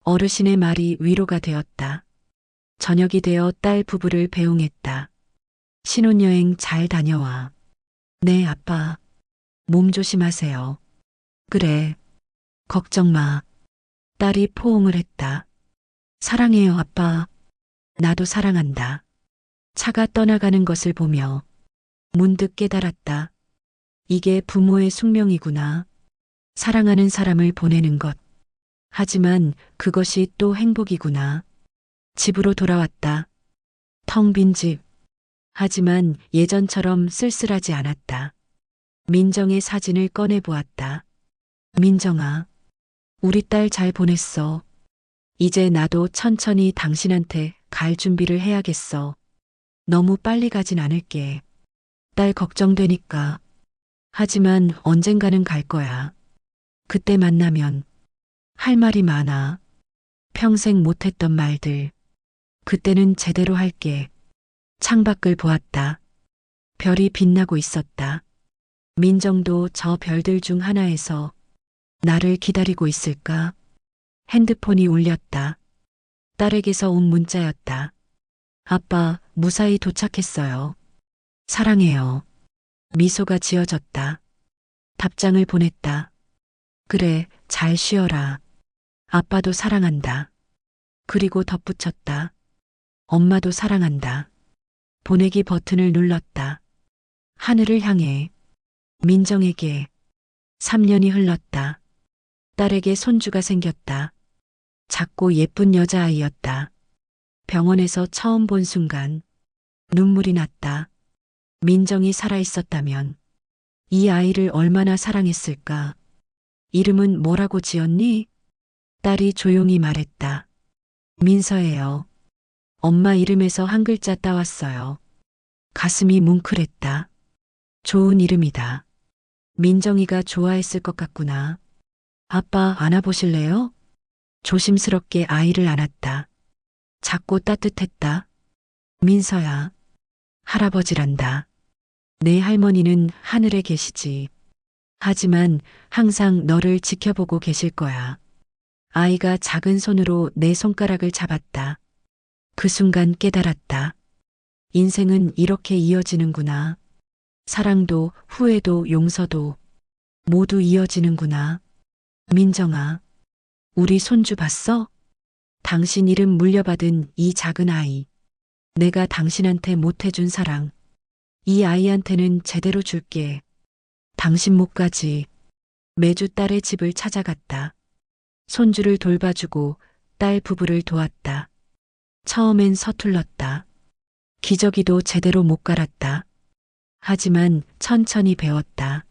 어르신의 말이 위로가 되었다. 저녁이 되어 딸 부부를 배웅했다. 신혼여행 잘 다녀와. 네, 아빠. 몸 조심하세요. 그래. 걱정 마. 딸이 포옹을 했다. 사랑해요, 아빠. 나도 사랑한다. 차가 떠나가는 것을 보며 문득 깨달았다. 이게 부모의 숙명이구나. 사랑하는 사람을 보내는 것. 하지만 그것이 또 행복이구나. 집으로 돌아왔다. 텅 빈 집. 하지만 예전처럼 쓸쓸하지 않았다. 민정의 사진을 꺼내 보았다. 민정아, 우리 딸 잘 보냈어. 이제 나도 천천히 당신한테 갈 준비를 해야겠어. 너무 빨리 가진 않을게. 딸 걱정되니까. 하지만 언젠가는 갈 거야. 그때 만나면 할 말이 많아. 평생 못했던 말들. 그때는 제대로 할게. 창밖을 보았다. 별이 빛나고 있었다. 민정도 저 별들 중 하나에서 나를 기다리고 있을까? 핸드폰이 울렸다. 딸에게서 온 문자였다. 아빠, 무사히 도착했어요. 사랑해요. 미소가 지어졌다. 답장을 보냈다. 그래, 잘 쉬어라. 아빠도 사랑한다. 그리고 덧붙였다. 엄마도 사랑한다. 보내기 버튼을 눌렀다. 하늘을 향해. 민정에게. 3년이 흘렀다. 딸에게 손주가 생겼다. 작고 예쁜 여자아이였다. 병원에서 처음 본 순간 눈물이 났다. 민정이 살아있었다면 이 아이를 얼마나 사랑했을까? 이름은 뭐라고 지었니? 딸이 조용히 말했다. 민서예요. 엄마 이름에서 한 글자 따왔어요. 가슴이 뭉클했다. 좋은 이름이다. 민정이가 좋아했을 것 같구나. 아빠 안아보실래요? 조심스럽게 아이를 안았다. 작고 따뜻했다. 민서야. 할아버지란다. 내 할머니는 하늘에 계시지. 하지만 항상 너를 지켜보고 계실 거야. 아이가 작은 손으로 내 손가락을 잡았다. 그 순간 깨달았다. 인생은 이렇게 이어지는구나. 사랑도 후회도 용서도 모두 이어지는구나. 민정아, 우리 손주 봤어? 당신 이름 물려받은 이 작은 아이. 내가 당신한테 못해준 사랑. 이 아이한테는 제대로 줄게. 당신 몫까지. 매주 딸의 집을 찾아갔다. 손주를 돌봐주고 딸 부부를 도왔다. 처음엔 서툴렀다. 기저귀도 제대로 못 갈았다. 하지만 천천히 배웠다.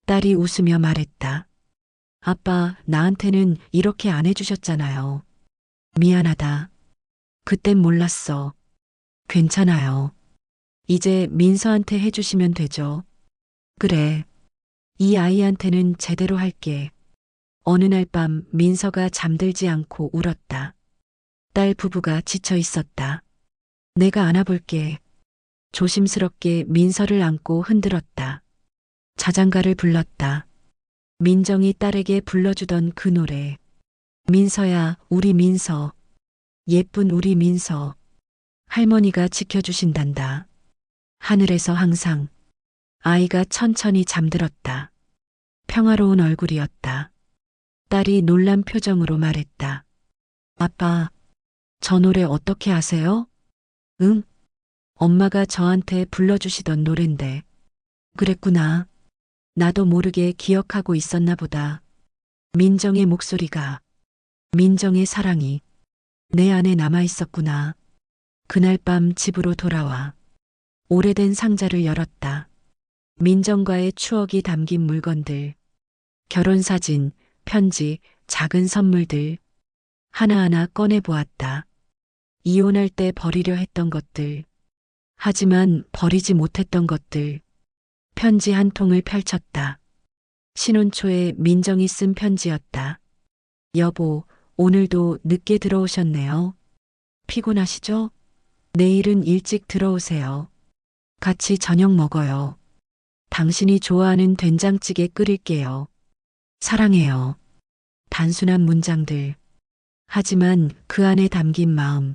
딸이 웃으며 말했다. 아빠, 나한테는 이렇게 안 해주셨잖아요. 미안하다. 그땐 몰랐어. 괜찮아요. 이제 민서한테 해주시면 되죠. 그래. 이 아이한테는 제대로 할게. 어느 날 밤 민서가 잠들지 않고 울었다. 딸 부부가 지쳐 있었다. 내가 안아볼게. 조심스럽게 민서를 안고 흔들었다. 자장가를 불렀다. 민정이 딸에게 불러주던 그 노래. 민서야, 우리 민서. 예쁜 우리 민서. 할머니가 지켜주신단다. 하늘에서 항상. 아이가 천천히 잠들었다. 평화로운 얼굴이었다. 딸이 놀란 표정으로 말했다. 아빠, 저 노래 어떻게 아세요? 응? 엄마가 저한테 불러주시던 노랜데. 그랬구나. 나도 모르게 기억하고 있었나 보다. 민정의 목소리가, 민정의 사랑이 내 안에 남아 있었구나. 그날 밤 집으로 돌아와 오래된 상자를 열었다. 민정과의 추억이 담긴 물건들, 결혼사진, 편지, 작은 선물들, 하나하나 꺼내 보았다. 이혼할 때 버리려 했던 것들, 하지만 버리지 못했던 것들, 편지 한 통을 펼쳤다. 신혼 초에 민정이 쓴 편지였다. 여보, 오늘도 늦게 들어오셨네요. 피곤하시죠? 내일은 일찍 들어오세요. 같이 저녁 먹어요. 당신이 좋아하는 된장찌개 끓일게요. 사랑해요. 단순한 문장들. 하지만 그 안에 담긴 마음.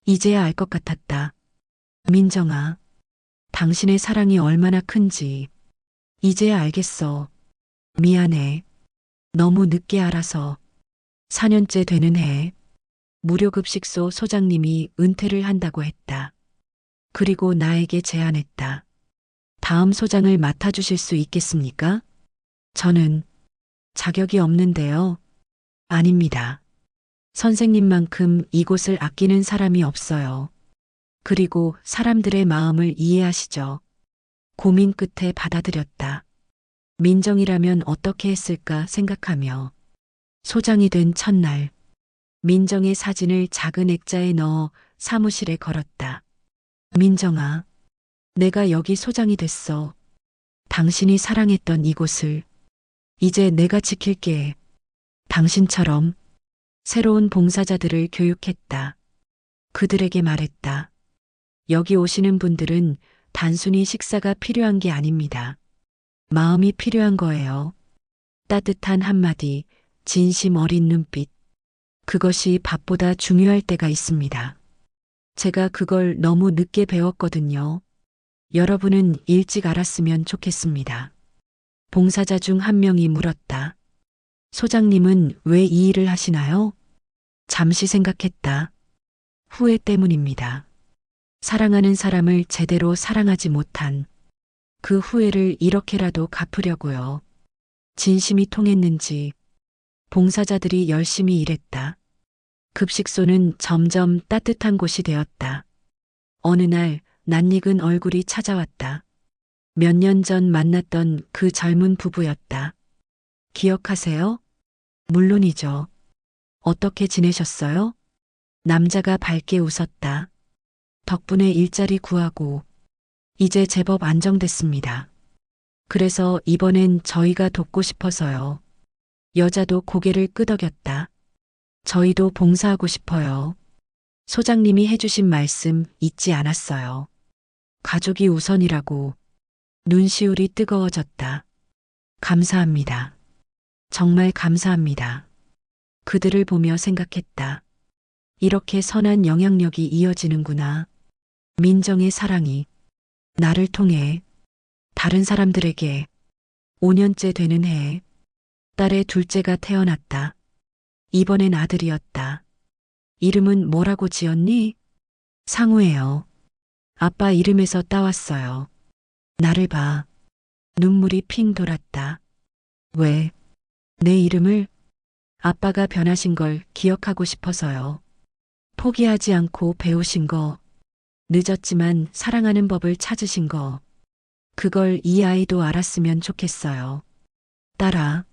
이제야 알 것 같았다. 민정아, 당신의 사랑이 얼마나 큰지 이제야 알겠어. 미안해. 너무 늦게 알아서. 4년째 되는 해 무료급식소 소장님이 은퇴를 한다고 했다. 그리고 나에게 제안했다. 다음 소장을 맡아주실 수 있겠습니까? 저는 자격이 없는데요. 아닙니다. 선생님만큼 이곳을 아끼는 사람이 없어요. 그리고 사람들의 마음을 이해하시죠. 고민 끝에 받아들였다. 민정이라면 어떻게 했을까 생각하며 소장이 된 첫날, 민정의 사진을 작은 액자에 넣어 사무실에 걸었다. 민정아, 내가 여기 소장이 됐어. 당신이 사랑했던 이곳을 이제 내가 지킬게. 당신처럼 새로운 봉사자들을 교육했다. 그들에게 말했다. 여기 오시는 분들은 단순히 식사가 필요한 게 아닙니다. 마음이 필요한 거예요. 따뜻한 한마디, 진심 어린 눈빛. 그것이 밥보다 중요할 때가 있습니다. 제가 그걸 너무 늦게 배웠거든요. 여러분은 일찍 알았으면 좋겠습니다. 봉사자 중 한 명이 물었다. 소장님은 왜 이 일을 하시나요? 잠시 생각했다. 후회 때문입니다. 사랑하는 사람을 제대로 사랑하지 못한 그 후회를 이렇게라도 갚으려고요. 진심이 통했는지 봉사자들이 열심히 일했다. 급식소는 점점 따뜻한 곳이 되었다. 어느 날 낯익은 얼굴이 찾아왔다. 몇 년 전 만났던 그 젊은 부부였다. 기억하세요? 물론이죠. 어떻게 지내셨어요? 남자가 밝게 웃었다. 덕분에 일자리 구하고 이제 제법 안정됐습니다. 그래서 이번엔 저희가 돕고 싶어서요. 여자도 고개를 끄덕였다. 저희도 봉사하고 싶어요. 소장님이 해주신 말씀 잊지 않았어요. 가족이 우선이라고. 눈시울이 뜨거워졌다. 감사합니다. 정말 감사합니다. 그들을 보며 생각했다. 이렇게 선한 영향력이 이어지는구나. 민정의 사랑이 나를 통해 다른 사람들에게 5년째 되는 해에 딸의 둘째가 태어났다. 이번엔 아들이었다. 이름은 뭐라고 지었니? 상우예요. 아빠 이름에서 따왔어요. 나를 봐. 눈물이 핑 돌았다. 왜? 내 이름을? 아빠가 변하신 걸 기억하고 싶어서요. 포기하지 않고 배우신 거, 늦었지만 사랑하는 법을 찾으신 거, 그걸 이 아이도 알았으면 좋겠어요. 딸아,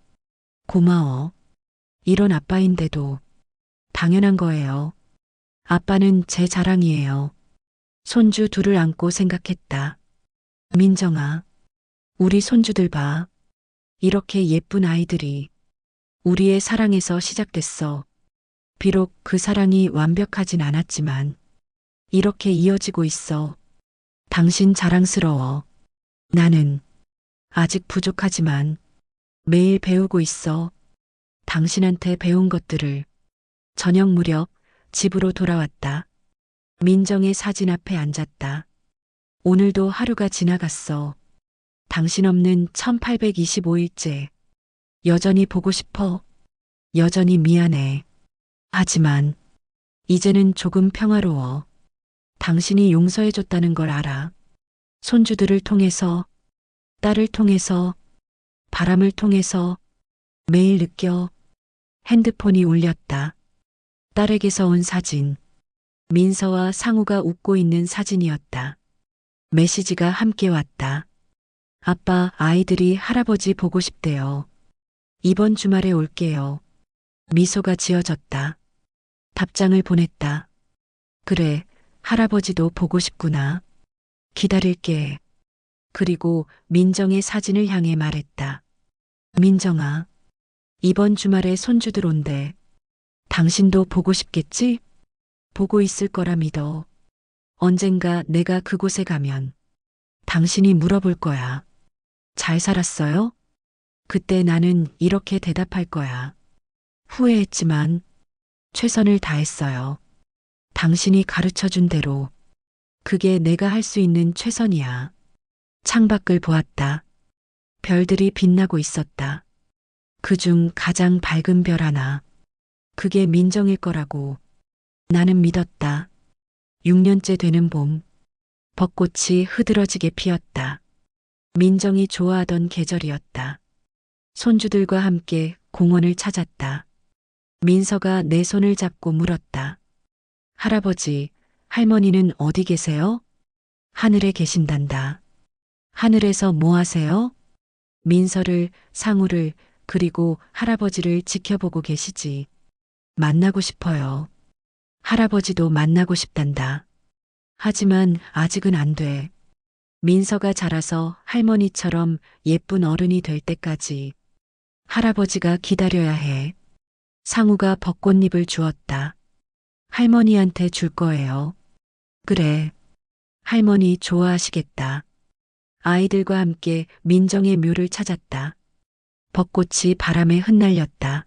고마워. 이런 아빠인데도 당연한 거예요. 아빠는 제 자랑이에요. 손주 둘을 안고 생각했다. 민정아, 우리 손주들 봐. 이렇게 예쁜 아이들이 우리의 사랑에서 시작됐어. 비록 그 사랑이 완벽하진 않았지만 이렇게 이어지고 있어. 당신 자랑스러워. 나는 아직 부족하지만 매일 배우고 있어. 당신한테 배운 것들을. 저녁 무렵 집으로 돌아왔다. 민정의 사진 앞에 앉았다. 오늘도 하루가 지나갔어. 당신 없는 1825일째. 여전히 보고 싶어. 여전히 미안해. 하지만 이제는 조금 평화로워. 당신이 용서해줬다는 걸 알아. 손주들을 통해서, 딸을 통해서, 바람을 통해서 매일 느껴. 핸드폰이 울렸다. 딸에게서 온 사진. 민서와 상우가 웃고 있는 사진이었다. 메시지가 함께 왔다. 아빠, 아이들이 할아버지 보고 싶대요. 이번 주말에 올게요. 미소가 지어졌다. 답장을 보냈다. 그래, 할아버지도 보고 싶구나. 기다릴게. 그리고 민정의 사진을 향해 말했다. 민정아, 이번 주말에 손주들 온대. 당신도 보고 싶겠지? 보고 있을 거라 믿어. 언젠가 내가 그곳에 가면 당신이 물어볼 거야. 잘 살았어요? 그때 나는 이렇게 대답할 거야. 후회했지만 최선을 다했어요. 당신이 가르쳐 준 대로 그게 내가 할 수 있는 최선이야. 창밖을 보았다. 별들이 빛나고 있었다. 그중 가장 밝은 별 하나. 그게 민정일 거라고 나는 믿었다. 6년째 되는 봄. 벚꽃이 흐드러지게 피었다. 민정이 좋아하던 계절이었다. 손주들과 함께 공원을 찾았다. 민서가 내 손을 잡고 물었다. 할아버지, 할머니는 어디 계세요? 하늘에 계신단다. 하늘에서 뭐 하세요? 민서를, 상우를, 그리고 할아버지를 지켜보고 계시지. 만나고 싶어요. 할아버지도 만나고 싶단다. 하지만 아직은 안 돼. 민서가 자라서 할머니처럼 예쁜 어른이 될 때까지 할아버지가 기다려야 해. 상우가 벚꽃잎을 주었다. 할머니한테 줄 거예요. 그래. 할머니 좋아하시겠다. 아이들과 함께 민정의 묘를 찾았다. 벚꽃이 바람에 흩날렸다.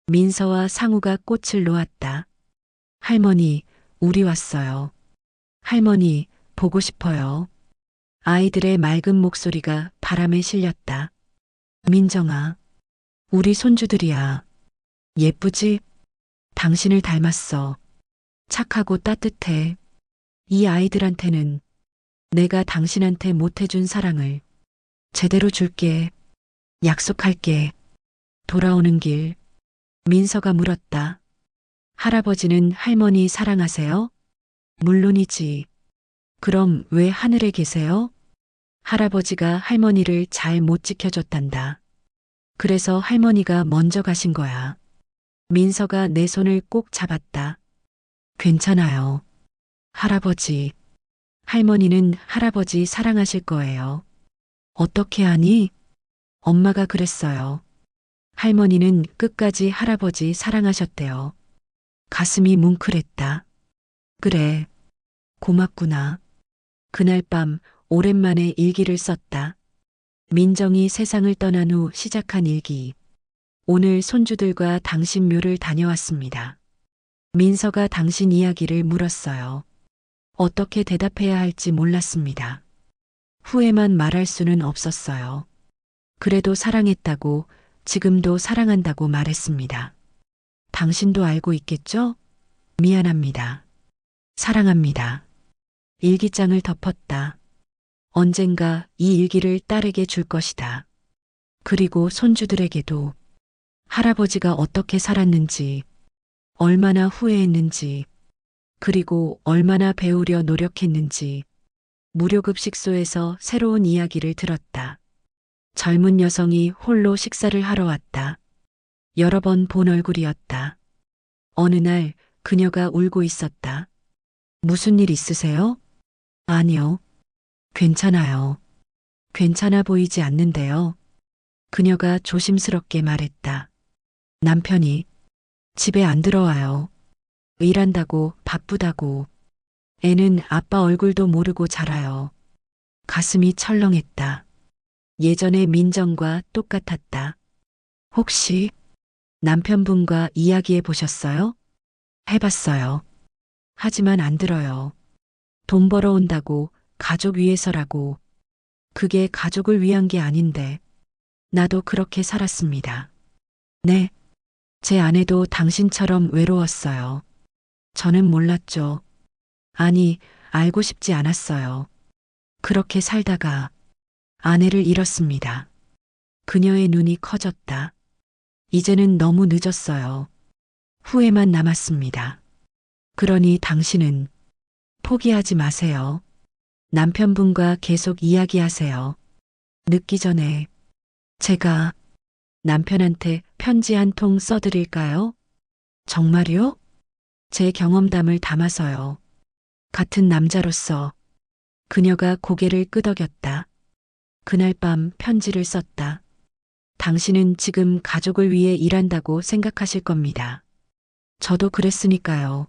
민서와 상우가 꽃을 놓았다. 할머니, 우리 왔어요. 할머니, 보고 싶어요. 아이들의 맑은 목소리가 바람에 실렸다. 민정아, 우리 손주들이야. 예쁘지? 당신을 닮았어. 착하고 따뜻해. 이 아이들한테는 내가 당신한테 못해준 사랑을 제대로 줄게. 약속할게. 돌아오는 길. 민서가 물었다. 할아버지는 할머니 사랑하세요? 물론이지. 그럼 왜 하늘에 계세요? 할아버지가 할머니를 잘 못 지켜줬단다. 그래서 할머니가 먼저 가신 거야. 민서가 내 손을 꼭 잡았다. 괜찮아요. 할아버지. 할머니는 할아버지 사랑하실 거예요. 어떻게 하니? 엄마가 그랬어요. 할머니는 끝까지 할아버지 사랑하셨대요. 가슴이 뭉클했다. 그래. 고맙구나. 그날 밤 오랜만에 일기를 썼다. 민정이 세상을 떠난 후 시작한 일기. 오늘 손주들과 당신 묘를 다녀왔습니다. 민서가 당신 이야기를 물었어요. 어떻게 대답해야 할지 몰랐습니다. 후회만 말할 수는 없었어요. 그래도 사랑했다고, 지금도 사랑한다고 말했습니다. 당신도 알고 있겠죠? 미안합니다. 사랑합니다. 일기장을 덮었다. 언젠가 이 일기를 딸에게 줄 것이다. 그리고 손주들에게도 할아버지가 어떻게 살았는지, 얼마나 후회했는지, 그리고 얼마나 배우려 노력했는지 무료급식소에서 새로운 이야기를 들었다. 젊은 여성이 홀로 식사를 하러 왔다. 여러 번 본 얼굴이었다. 어느 날 그녀가 울고 있었다. 무슨 일 있으세요? 아니요. 괜찮아요. 괜찮아 보이지 않는데요. 그녀가 조심스럽게 말했다. 남편이 집에 안 들어와요. 일한다고 바쁘다고. 애는 아빠 얼굴도 모르고 자라요. 가슴이 철렁했다. 예전의 민정과 똑같았다. 혹시 남편분과 이야기해 보셨어요? 해봤어요. 하지만 안 들어요. 돈 벌어온다고 가족 위해서라고. 그게 가족을 위한 게 아닌데. 나도 그렇게 살았습니다. 네. 제 아내도 당신처럼 외로웠어요. 저는 몰랐죠. 아니, 알고 싶지 않았어요. 그렇게 살다가 아내를 잃었습니다. 그녀의 눈이 커졌다. 이제는 너무 늦었어요. 후회만 남았습니다. 그러니 당신은 포기하지 마세요. 남편분과 계속 이야기하세요. 늦기 전에 제가 남편한테 편지 한 통 써드릴까요? 정말요? 제 경험담을 담아서요. 같은 남자로서 그녀가 고개를 끄덕였다. 그날 밤 편지를 썼다. 당신은 지금 가족을 위해 일한다고 생각하실 겁니다. 저도 그랬으니까요.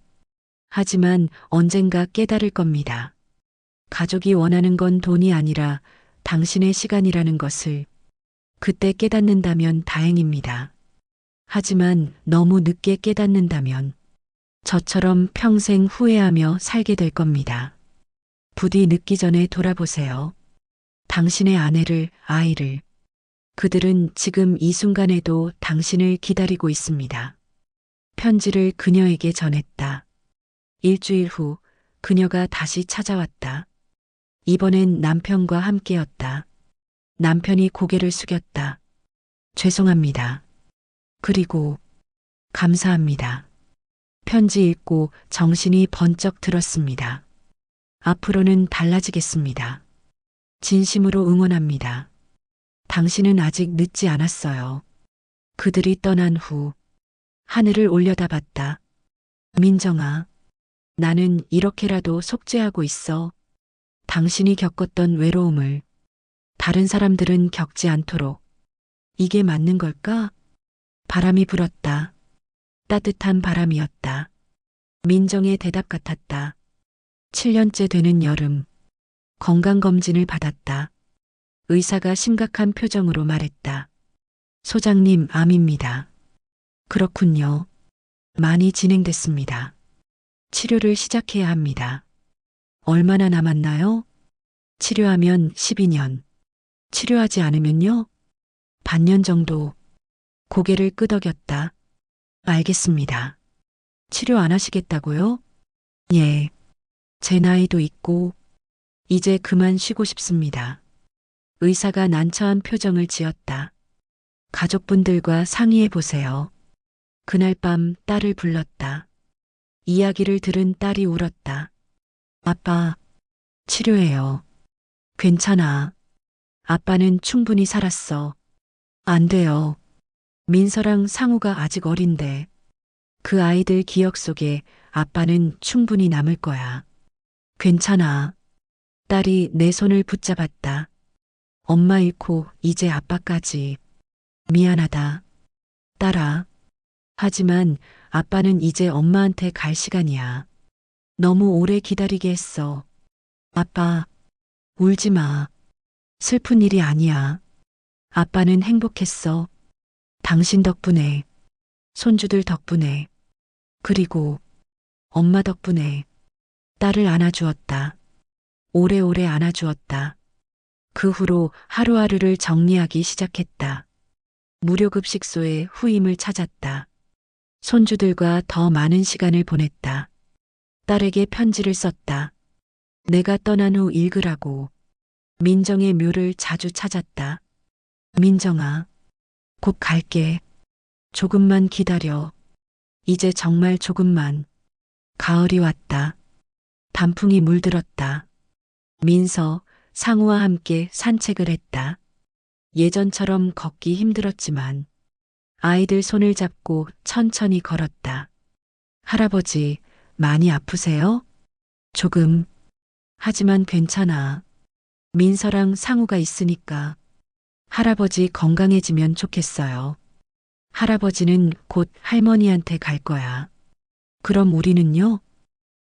하지만 언젠가 깨달을 겁니다. 가족이 원하는 건 돈이 아니라 당신의 시간이라는 것을 그때 깨닫는다면 다행입니다. 하지만 너무 늦게 깨닫는다면 저처럼 평생 후회하며 살게 될 겁니다. 부디 늦기 전에 돌아보세요. 당신의 아내를, 아이를. 그들은 지금 이 순간에도 당신을 기다리고 있습니다. 편지를 그녀에게 전했다. 일주일 후 그녀가 다시 찾아왔다. 이번엔 남편과 함께였다. 남편이 고개를 숙였다. 죄송합니다. 그리고 감사합니다. 편지 읽고 정신이 번쩍 들었습니다. 앞으로는 달라지겠습니다. 진심으로 응원합니다. 당신은 아직 늦지 않았어요. 그들이 떠난 후 하늘을 올려다봤다. 민정아, 나는 이렇게라도 속죄하고 있어. 당신이 겪었던 외로움을 다른 사람들은 겪지 않도록. 이게 맞는 걸까? 바람이 불었다. 따뜻한 바람이었다. 민정의 대답 같았다. 7년째 되는 여름. 건강검진을 받았다. 의사가 심각한 표정으로 말했다. 소장님, 암입니다. 그렇군요. 많이 진행됐습니다. 치료를 시작해야 합니다. 얼마나 남았나요? 치료하면 12년. 치료하지 않으면요? 반년 정도. 고개를 끄덕였다. 알겠습니다. 치료 안 하시겠다고요? 예. 제 나이도 있고, 이제 그만 쉬고 싶습니다. 의사가 난처한 표정을 지었다. 가족분들과 상의해 보세요. 그날 밤 딸을 불렀다. 이야기를 들은 딸이 울었다. 아빠, 치료해요. 괜찮아. 아빠는 충분히 살았어. 안 돼요. 민서랑 상우가 아직 어린데 그 아이들 기억 속에 아빠는 충분히 남을 거야. 괜찮아. 딸이 내 손을 붙잡았다. 엄마 잃고 이제 아빠까지. 미안하다. 딸아. 하지만 아빠는 이제 엄마한테 갈 시간이야. 너무 오래 기다리게 했어. 아빠, 울지 마. 슬픈 일이 아니야. 아빠는 행복했어. 당신 덕분에, 손주들 덕분에, 그리고 엄마 덕분에 딸을 안아주었다. 오래오래 안아주었다. 그 후로 하루하루를 정리하기 시작했다. 무료급식소에 후임을 찾았다. 손주들과 더 많은 시간을 보냈다. 딸에게 편지를 썼다. 내가 떠난 후 읽으라고. 민정의 묘를 자주 찾았다. 민정아, 곧 갈게. 조금만 기다려. 이제 정말 조금만. 가을이 왔다. 단풍이 물들었다. 민서, 상우와 함께 산책을 했다. 예전처럼 걷기 힘들었지만 아이들 손을 잡고 천천히 걸었다. 할아버지, 많이 아프세요? 조금. 하지만 괜찮아. 민서랑 상우가 있으니까. 할아버지 건강해지면 좋겠어요. 할아버지는 곧 할머니한테 갈 거야. 그럼 우리는요?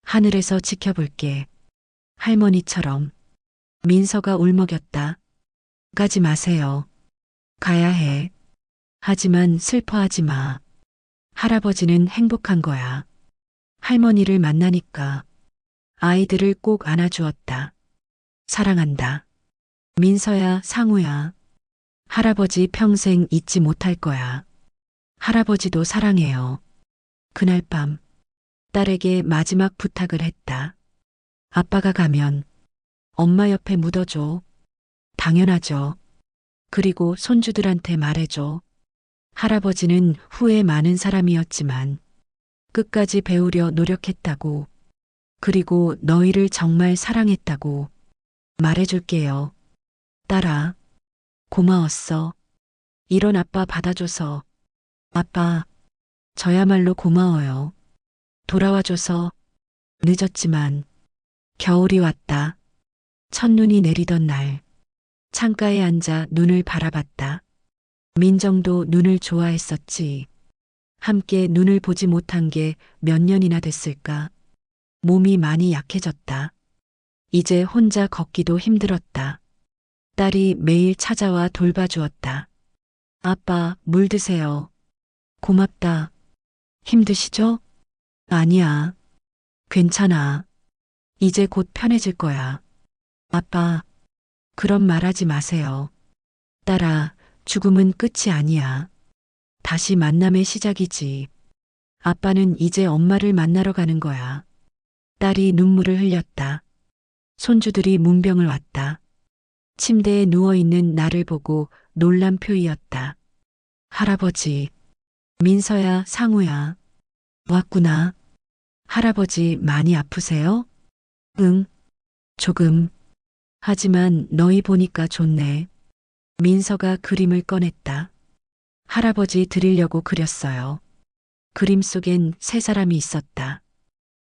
하늘에서 지켜볼게. 할머니처럼. 민서가 울먹였다. 가지 마세요. 가야 해. 하지만 슬퍼하지 마. 할아버지는 행복한 거야. 할머니를 만나니까 아이들을 꼭 안아주었다. 사랑한다. 민서야, 상우야. 할아버지 평생 잊지 못할 거야. 할아버지도 사랑해요. 그날 밤 딸에게 마지막 부탁을 했다. 아빠가 가면 엄마 옆에 묻어줘. 당연하죠. 그리고 손주들한테 말해줘. 할아버지는 후회 많은 사람이었지만 끝까지 배우려 노력했다고. 그리고 너희를 정말 사랑했다고 말해줄게요. 딸아, 고마웠어. 이런 아빠 받아줘서. 아빠, 저야말로 고마워요. 돌아와줘서. 늦었지만 겨울이 왔다. 첫눈이 내리던 날 창가에 앉아 눈을 바라봤다. 민정도 눈을 좋아했었지. 함께 눈을 보지 못한 게 몇 년이나 됐을까. 몸이 많이 약해졌다. 이제 혼자 걷기도 힘들었다. 딸이 매일 찾아와 돌봐주었다. 아빠, 물 드세요. 고맙다. 힘드시죠? 아니야. 괜찮아. 이제 곧 편해질 거야. 아빠, 그런 말 하지 마세요. 딸아, 죽음은 끝이 아니야. 다시 만남의 시작이지. 아빠는 이제 엄마를 만나러 가는 거야. 딸이 눈물을 흘렸다. 손주들이 문병을 왔다. 침대에 누워있는 나를 보고 놀란 표이었다. 할아버지, 민서야, 상우야. 왔구나. 할아버지 많이 아프세요? 응, 조금. 하지만 너희 보니까 좋네. 민서가 그림을 꺼냈다. 할아버지 드리려고 그렸어요. 그림 속엔 세 사람이 있었다.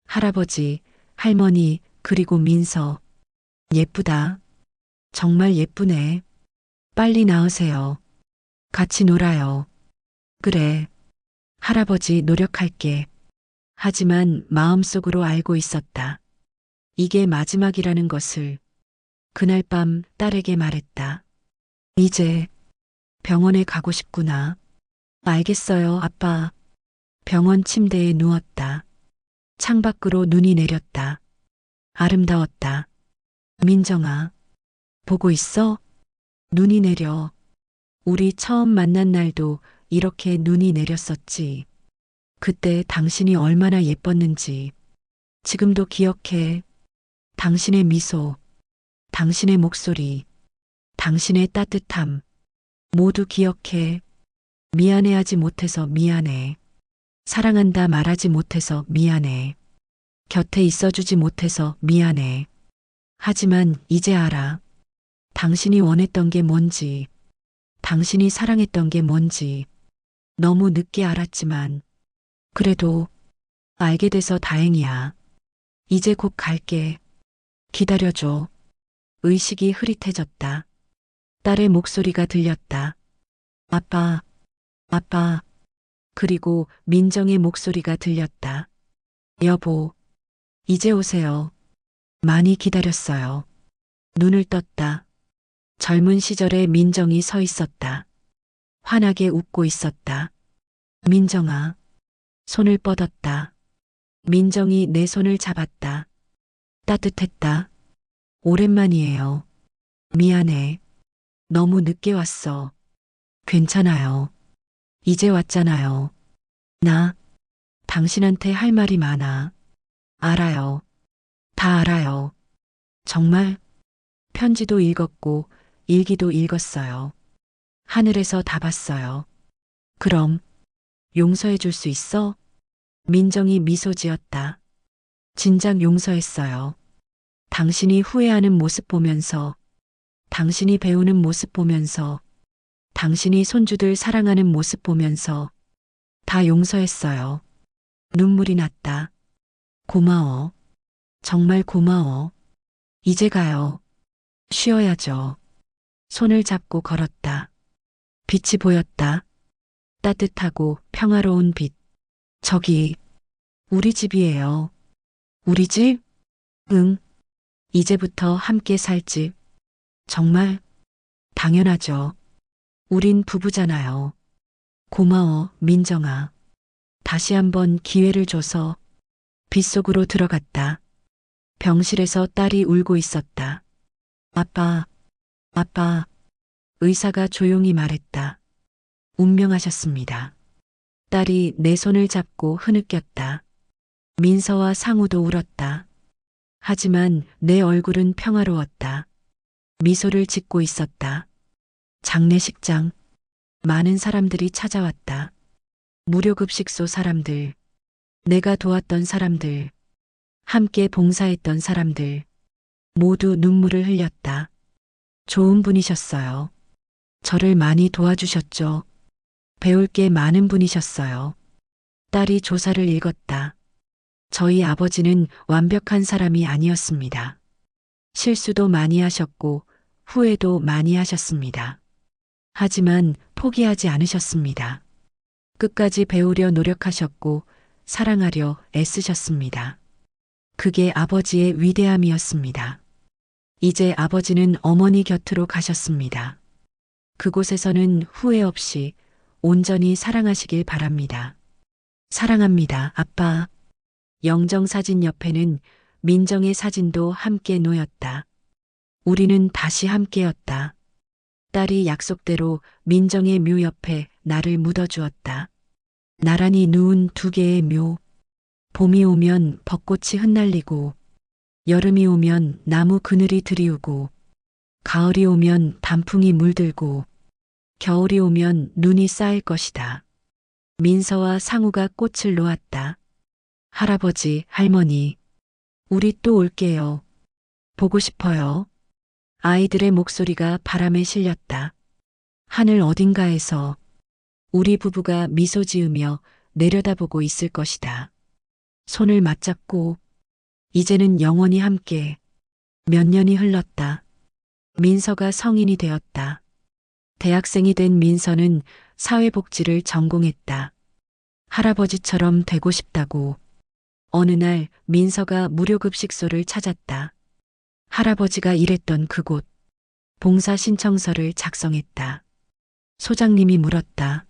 할아버지, 할머니, 그리고 민서. 예쁘다. 정말 예쁘네. 빨리 나으세요. 같이 놀아요. 그래. 할아버지 노력할게. 하지만 마음속으로 알고 있었다. 이게 마지막이라는 것을. 그날 밤 딸에게 말했다. 이제 병원에 가고 싶구나. 알겠어요, 아빠. 병원 침대에 누웠다. 창밖으로 눈이 내렸다. 아름다웠다. 민정아, 보고 있어? 눈이 내려. 우리 처음 만난 날도 이렇게 눈이 내렸었지. 그때 당신이 얼마나 예뻤는지. 지금도 기억해. 당신의 미소, 당신의 목소리, 당신의 따뜻함. 모두 기억해. 미안해하지 못해서 미안해. 사랑한다 말하지 못해서 미안해. 곁에 있어주지 못해서 미안해. 하지만 이제 알아. 당신이 원했던 게 뭔지, 당신이 사랑했던 게 뭔지. 너무 늦게 알았지만, 그래도 알게 돼서 다행이야. 이제 곧 갈게. 기다려줘. 의식이 흐릿해졌다. 딸의 목소리가 들렸다. 아빠, 아빠. 그리고 민정의 목소리가 들렸다. 여보, 이제 오세요. 많이 기다렸어요. 눈을 떴다. 젊은 시절의 민정이 서 있었다. 환하게 웃고 있었다. 민정아. 손을 뻗었다. 민정이 내 손을 잡았다. 따뜻했다. 오랜만이에요. 미안해. 너무 늦게 왔어. 괜찮아요. 이제 왔잖아요. 나 당신한테 할 말이 많아. 알아요. 다 알아요. 정말 편지도 읽었고 일기도 읽었어요. 하늘에서 다 봤어요. 그럼 용서해 줄 수 있어? 민정이 미소 지었다. 진작 용서했어요. 당신이 후회하는 모습 보면서, 당신이 배우는 모습 보면서, 당신이 손주들 사랑하는 모습 보면서 다 용서했어요. 눈물이 났다. 고마워. 정말 고마워. 이제 가요. 쉬어야죠. 손을 잡고 걸었다. 빛이 보였다. 따뜻하고 평화로운 빛. 저기, 우리 집이에요. 우리 집? 응. 이제부터 함께 살 집. 정말? 당연하죠. 우린 부부잖아요. 고마워, 민정아. 다시 한번 기회를 줘서. 빗속으로 들어갔다. 병실에서 딸이 울고 있었다. 아빠, 아빠. 의사가 조용히 말했다. 운명하셨습니다. 딸이 내 손을 잡고 흐느꼈다. 민서와 상우도 울었다. 하지만 내 얼굴은 평화로웠다. 미소를 짓고 있었다. 장례식장. 많은 사람들이 찾아왔다. 무료급식소 사람들. 내가 도왔던 사람들. 함께 봉사했던 사람들. 모두 눈물을 흘렸다. 좋은 분이셨어요. 저를 많이 도와주셨죠. 배울 게 많은 분이셨어요. 딸이 조사를 읽었다. 저희 아버지는 완벽한 사람이 아니었습니다. 실수도 많이 하셨고 후회도 많이 하셨습니다. 하지만 포기하지 않으셨습니다. 끝까지 배우려 노력하셨고 사랑하려 애쓰셨습니다. 그게 아버지의 위대함이었습니다. 이제 아버지는 어머니 곁으로 가셨습니다. 그곳에서는 후회 없이 온전히 사랑하시길 바랍니다. 사랑합니다, 아빠. 영정사진 옆에는 민정의 사진도 함께 놓였다. 우리는 다시 함께였다. 딸이 약속대로 민정의 묘 옆에 나를 묻어주었다. 나란히 누운 두 개의 묘. 봄이 오면 벚꽃이 흩날리고, 여름이 오면 나무 그늘이 드리우고, 가을이 오면 단풍이 물들고, 겨울이 오면 눈이 쌓일 것이다. 민서와 상우가 꽃을 놓았다. 할아버지, 할머니, 우리 또 올게요. 보고 싶어요. 아이들의 목소리가 바람에 실렸다. 하늘 어딘가에서 우리 부부가 미소 지으며 내려다보고 있을 것이다. 손을 맞잡고 이제는 영원히 함께. 몇 년이 흘렀다. 민서가 성인이 되었다. 대학생이 된 민서는 사회복지를 전공했다. 할아버지처럼 되고 싶다고. 어느 날 민서가 무료급식소를 찾았다. 할아버지가 일했던 그곳. 봉사 신청서를 작성했다. 소장님이 물었다.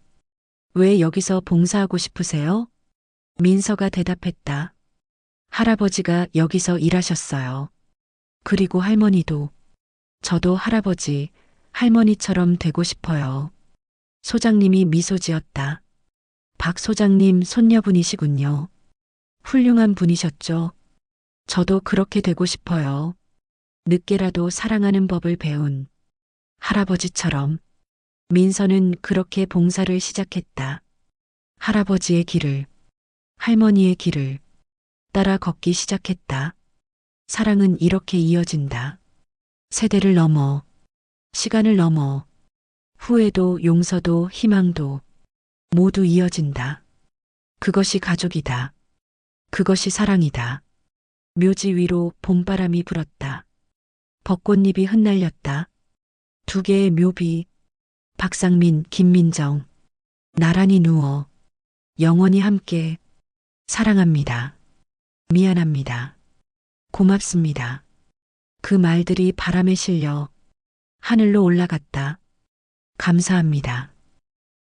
왜 여기서 봉사하고 싶으세요? 민서가 대답했다. 할아버지가 여기서 일하셨어요. 그리고 할머니도. 저도 할아버지, 할머니처럼 되고 싶어요. 소장님이 미소 지었다. 박 소장님 손녀분이시군요. 훌륭한 분이셨죠. 저도 그렇게 되고 싶어요. 늦게라도 사랑하는 법을 배운 할아버지처럼. 민서는 그렇게 봉사를 시작했다. 할아버지의 길을, 할머니의 길을 따라 걷기 시작했다. 사랑은 이렇게 이어진다. 세대를 넘어, 시간을 넘어, 후회도 용서도 희망도 모두 이어진다. 그것이 가족이다. 그것이 사랑이다. 묘지 위로 봄바람이 불었다. 벚꽃잎이 흩날렸다. 두 개의 묘비, 박상민, 김민정, 나란히 누워 영원히 함께. 사랑합니다. 미안합니다. 고맙습니다. 그 말들이 바람에 실려 하늘로 올라갔다. 감사합니다.